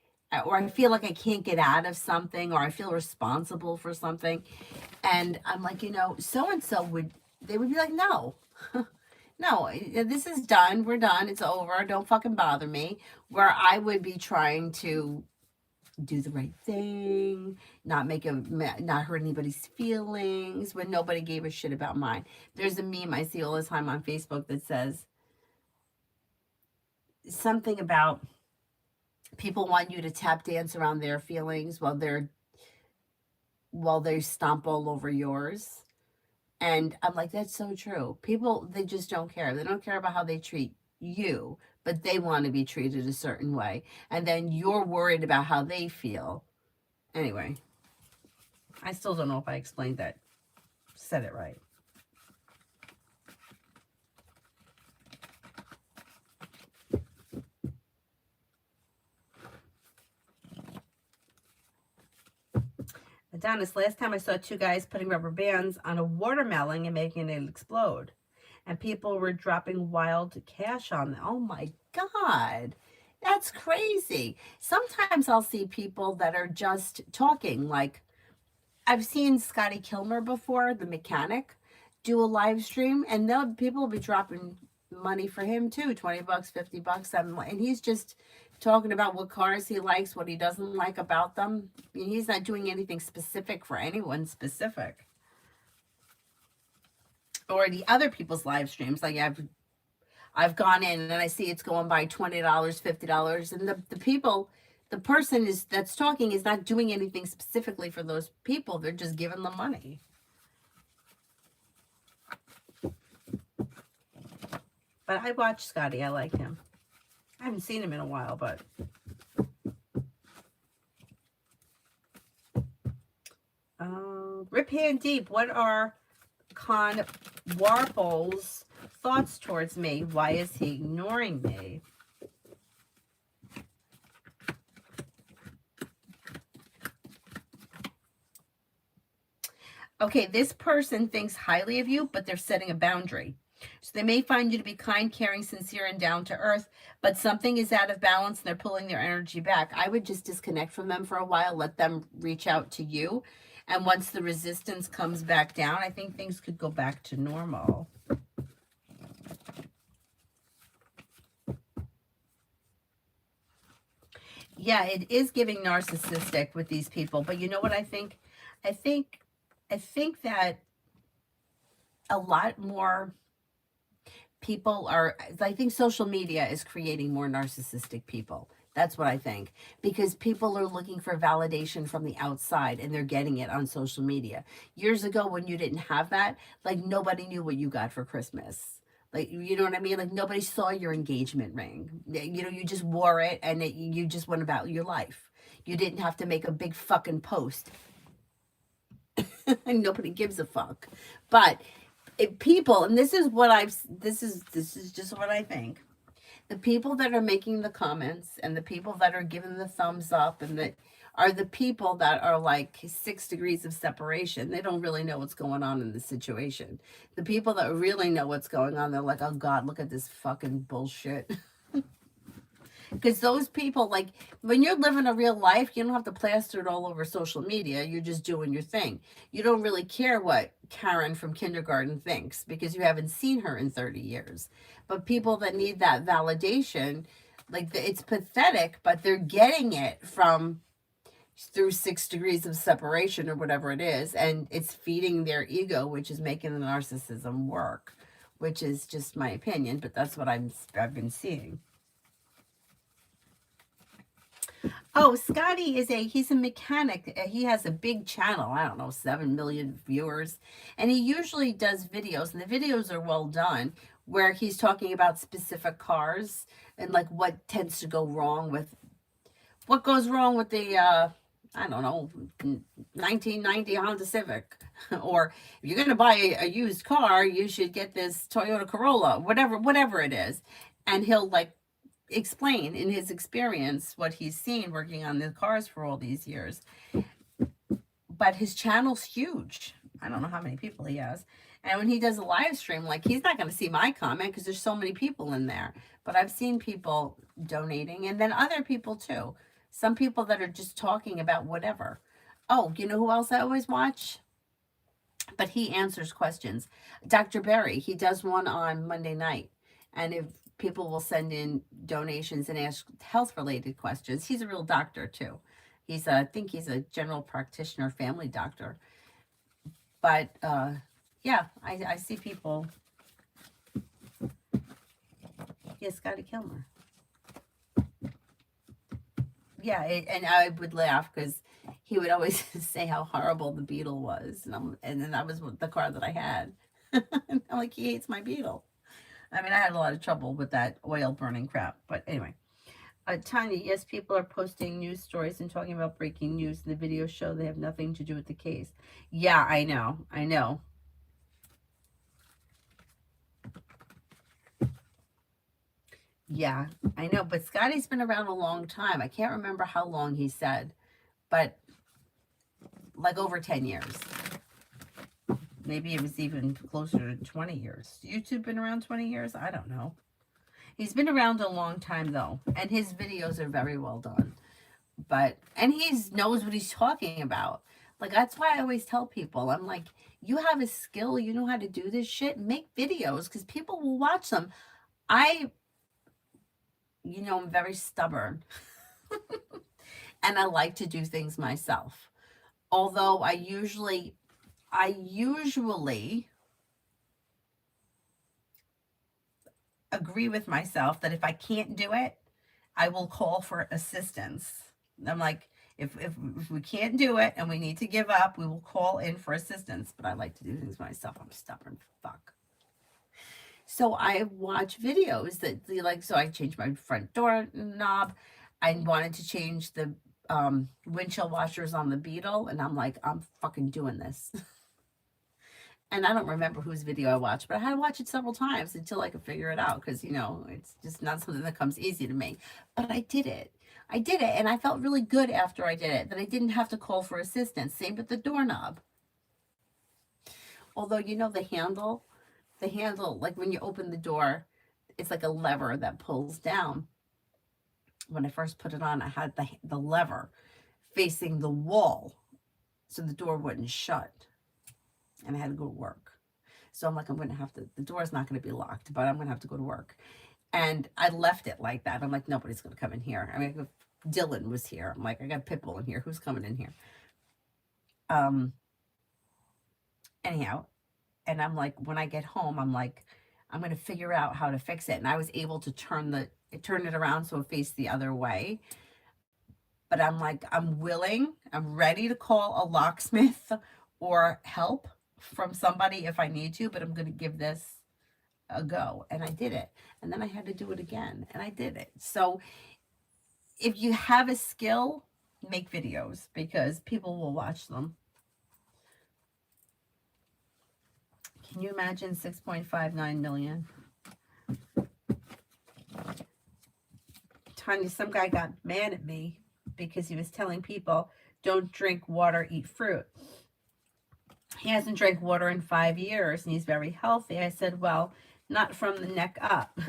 or I feel like I can't get out of something, or I feel responsible for something. And I'm like, you know, so and so they would be like, no, no, this is done. We're done. It's over. Don't fucking bother me. Where I would be trying to do the right thing, not hurt anybody's feelings when nobody gave a shit about mine. There's a meme I see all the time on Facebook that says something about people want you to tap dance around their feelings while they stomp all over yours. And I'm like, that's so true. People, they just don't care. They don't care about how they treat you, but they want to be treated a certain way. And then you're worried about how they feel. Anyway, I still don't know if I explained that, said it right. Adonis, last time I saw two guys putting rubber bands on a watermelon and making it explode. And people were dropping wild cash on them. Oh my God. That's crazy. Sometimes I'll see people that are just talking. Like, I've seen Scotty Kilmer before, the mechanic, do a live stream, and people will be dropping money for him too, $20, $50. And he's just talking about what cars he likes, what he doesn't like about them. I mean, he's not doing anything specific for anyone specific. Or the other people's live streams, like I've gone in and I see it's going by $20, $50, and the person that's talking is not doing anything specifically for those people. They're just giving them money. But I watch Scotty. I like him. I haven't seen him in a while, but Rip Hand Deep, what are Con Warple's thoughts towards me? Why is he ignoring me? Okay, this person thinks highly of you, but they're setting a boundary. So they may find you to be kind, caring, sincere, and down to earth, but something is out of balance and they're pulling their energy back. I would just disconnect from them for a while, let them reach out to you. And once the resistance comes back down, I think things could go back to normal. Yeah, it is giving narcissistic with these people. But you know what I think? I think that a lot more people are, I think social media is creating more narcissistic people. That's what I think. Because people are looking for validation from the outside and they're getting it on social media. Years ago, when you didn't have that, like nobody knew what you got for Christmas. Like, you know what I mean? Like nobody saw your engagement ring. You know, you just wore it and you just went about your life. You didn't have to make a big fucking post. And nobody gives a fuck. But people, and this is just what I think. The people that are making the comments and the people that are giving the thumbs up and that are the people that are like 6 degrees of separation. They don't really know what's going on in the situation. The people that really know what's going on, they're like, oh God, look at this fucking bullshit. Because those people, like, when you're living a real life, you don't have to plaster it all over social media. You're just doing your thing. You don't really care what Karen from kindergarten thinks because you haven't seen her in 30 years. But people that need that validation, like, it's pathetic, but they're getting it through 6 degrees of separation or whatever it is. And it's feeding their ego, which is making the narcissism work, which is just my opinion. But that's what I've been seeing. Oh, Scotty he's a mechanic. He has a big channel. I don't know, 7 million viewers. And he usually does videos, and the videos are well done, where he's talking about specific cars and like what tends to go wrong what goes wrong with the, I don't know, 1990 Honda Civic. Or if you're going to buy a used car, you should get this Toyota Corolla, whatever it is. And he'll like explain in his experience what he's seen working on the cars for all these years. But his channel's huge. I don't know how many people he has. And when he does a live stream, like, he's not going to see my comment because there's so many people in there. But I've seen people donating, and then other people too. Some people that are just talking about whatever. Oh, you know who else I always watch? But he answers questions. Dr. Berry, he does one on Monday night. And if people will send in donations and ask health-related questions. He's a real doctor, too. I think he's a general practitioner, family doctor. But, yeah, I see people. Yeah, Scotty Kilmer. Yeah, and I would laugh because he would always say how horrible the Beetle was. And then that was the car that I had. And I'm like, he hates my Beetle. I mean, I had a lot of trouble with that oil burning crap. But anyway. Tanya, yes, people are posting news stories and talking about breaking news. The videos show they have nothing to do with the case. Yeah, I know. Yeah, I know. But Scotty's been around a long time. I can't remember how long he said. But like over 10 years. Maybe it was even closer to 20 years. YouTube been around 20 years? I don't know. He's been around a long time though, and his videos are very well done. And he knows what he's talking about. Like, that's why I always tell people, I'm like, you have a skill, you know how to do this shit, make videos because people will watch them. I'm very stubborn and I like to do things myself. Although I usually agree with myself that if I can't do it, I will call for assistance. I'm like, if we can't do it and we need to give up, we will call in for assistance. But I like to do things myself. I'm stubborn fuck. So I watch videos that like, so I changed my front door knob. I wanted to change the windshield washers on the Beetle, and I'm like, I'm fucking doing this. And I don't remember whose video I watched, but I had to watch it several times until I could figure it out because, it's just not something that comes easy to me. But I did it. And I felt really good after I did it, that I didn't have to call for assistance. Same with the doorknob. Although, the handle, like when you open the door, it's like a lever that pulls down. When I first put it on, I had the lever facing the wall so the door wouldn't shut. And I had to go to work. So I'm like, the door's not going to be locked, but I'm going to have to go to work. And I left it like that. I'm like, nobody's going to come in here. I mean, if Dylan was here, I'm like, I got Pitbull in here. Who's coming in here? Anyhow, and I'm like, when I get home, I'm like, I'm going to figure out how to fix it. And I was able to turn it around so it faced the other way. But I'm like, I'm ready to call a locksmith or help from somebody if I need to, but I'm going to give this a go. And I did it. And then I had to do it again, and I did it. So if you have a skill, make videos because people will watch them. Can you imagine 6.59 million? Tanya, some guy got mad at me because he was telling people, don't drink water, eat fruit. He hasn't drank water in 5 years and he's very healthy. I said, well, not from the neck up.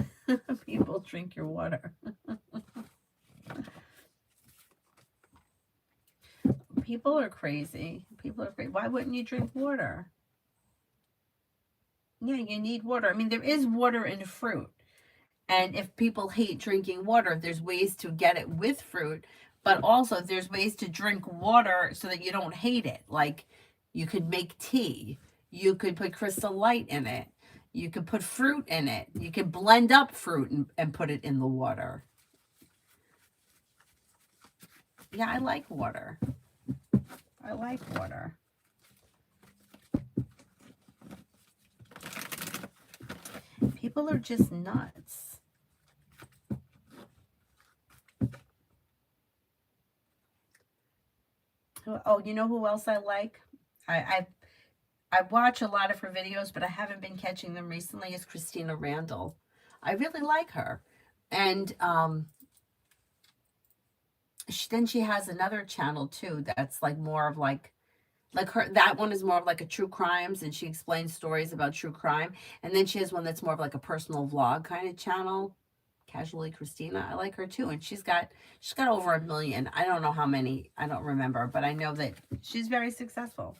People drink your water. People are crazy. Why wouldn't you drink water? Yeah, you need water. I mean, there is water in fruit. And if people hate drinking water, there's ways to get it with fruit. But also, there's ways to drink water so that you don't hate it. Like, you could make tea. You could put Crystal Light in it. You could put fruit in it. You could blend up fruit and put it in the water. Yeah, I like water. People are just nuts. Oh, you know who else I like? I watch a lot of her videos, but I haven't been catching them recently, is Christina Randall. I really like her. And she has another channel too that's like more of like her, that one is more of like a true crimes, and she explains stories about true crime. And then she has one that's more of like a personal vlog kind of channel, Casually Christina. I like her too, and she's got over 1 million. I don't know how many, I don't remember, but I know that she's very successful.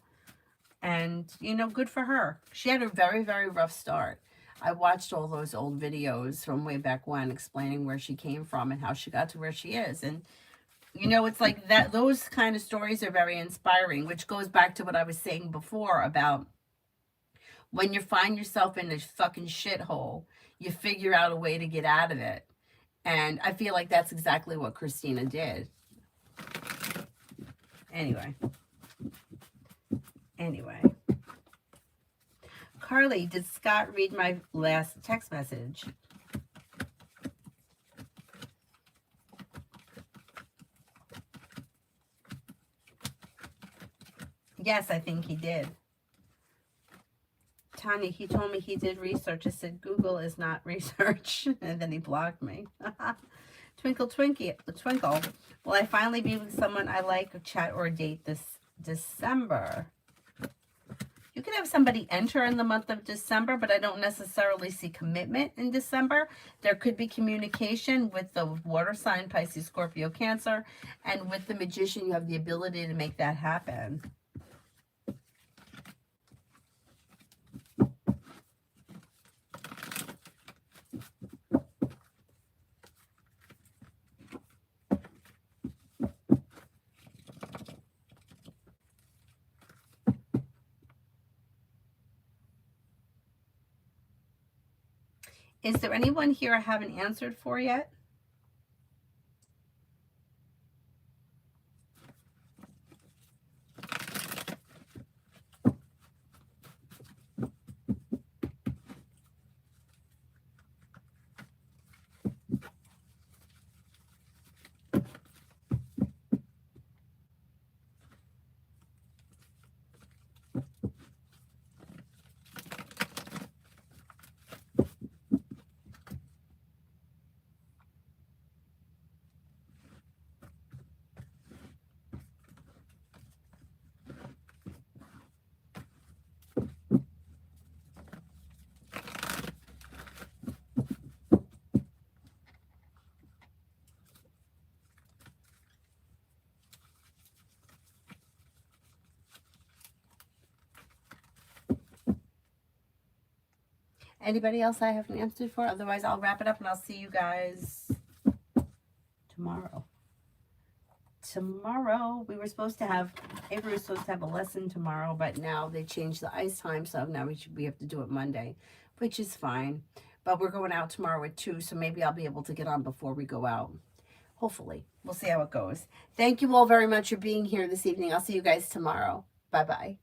And good for her. She had a very, very rough start. I watched all those old videos from way back when, explaining where she came from and how she got to where she is. And it's like that. Those kind of stories are very inspiring, which goes back to what I was saying before about when you find yourself in a fucking shithole, you figure out a way to get out of it. And I feel like that's exactly what Christina did. Anyway. Carly, did Scott read my last text message? Yes, I think he did. Tanya, he told me he did research. I said, Google is not research. And then he blocked me. Twinkle, Twinkle. Will I finally be with someone I like, or chat or date this December. You can have somebody enter in the month of December, but I don't necessarily see commitment in December. There could be communication with the water sign, Pisces, Scorpio, Cancer, and with the Magician, you have the ability to make that happen. Is there anyone here I haven't answered for yet? Anybody else I haven't answered for? Otherwise, I'll wrap it up and I'll see you guys tomorrow. Tomorrow, Avery was supposed to have a lesson tomorrow, but now they changed the ice time, so now we have to do it Monday, which is fine. But we're going out tomorrow at 2, so maybe I'll be able to get on before we go out. Hopefully. We'll see how it goes. Thank you all very much for being here this evening. I'll see you guys tomorrow. Bye-bye.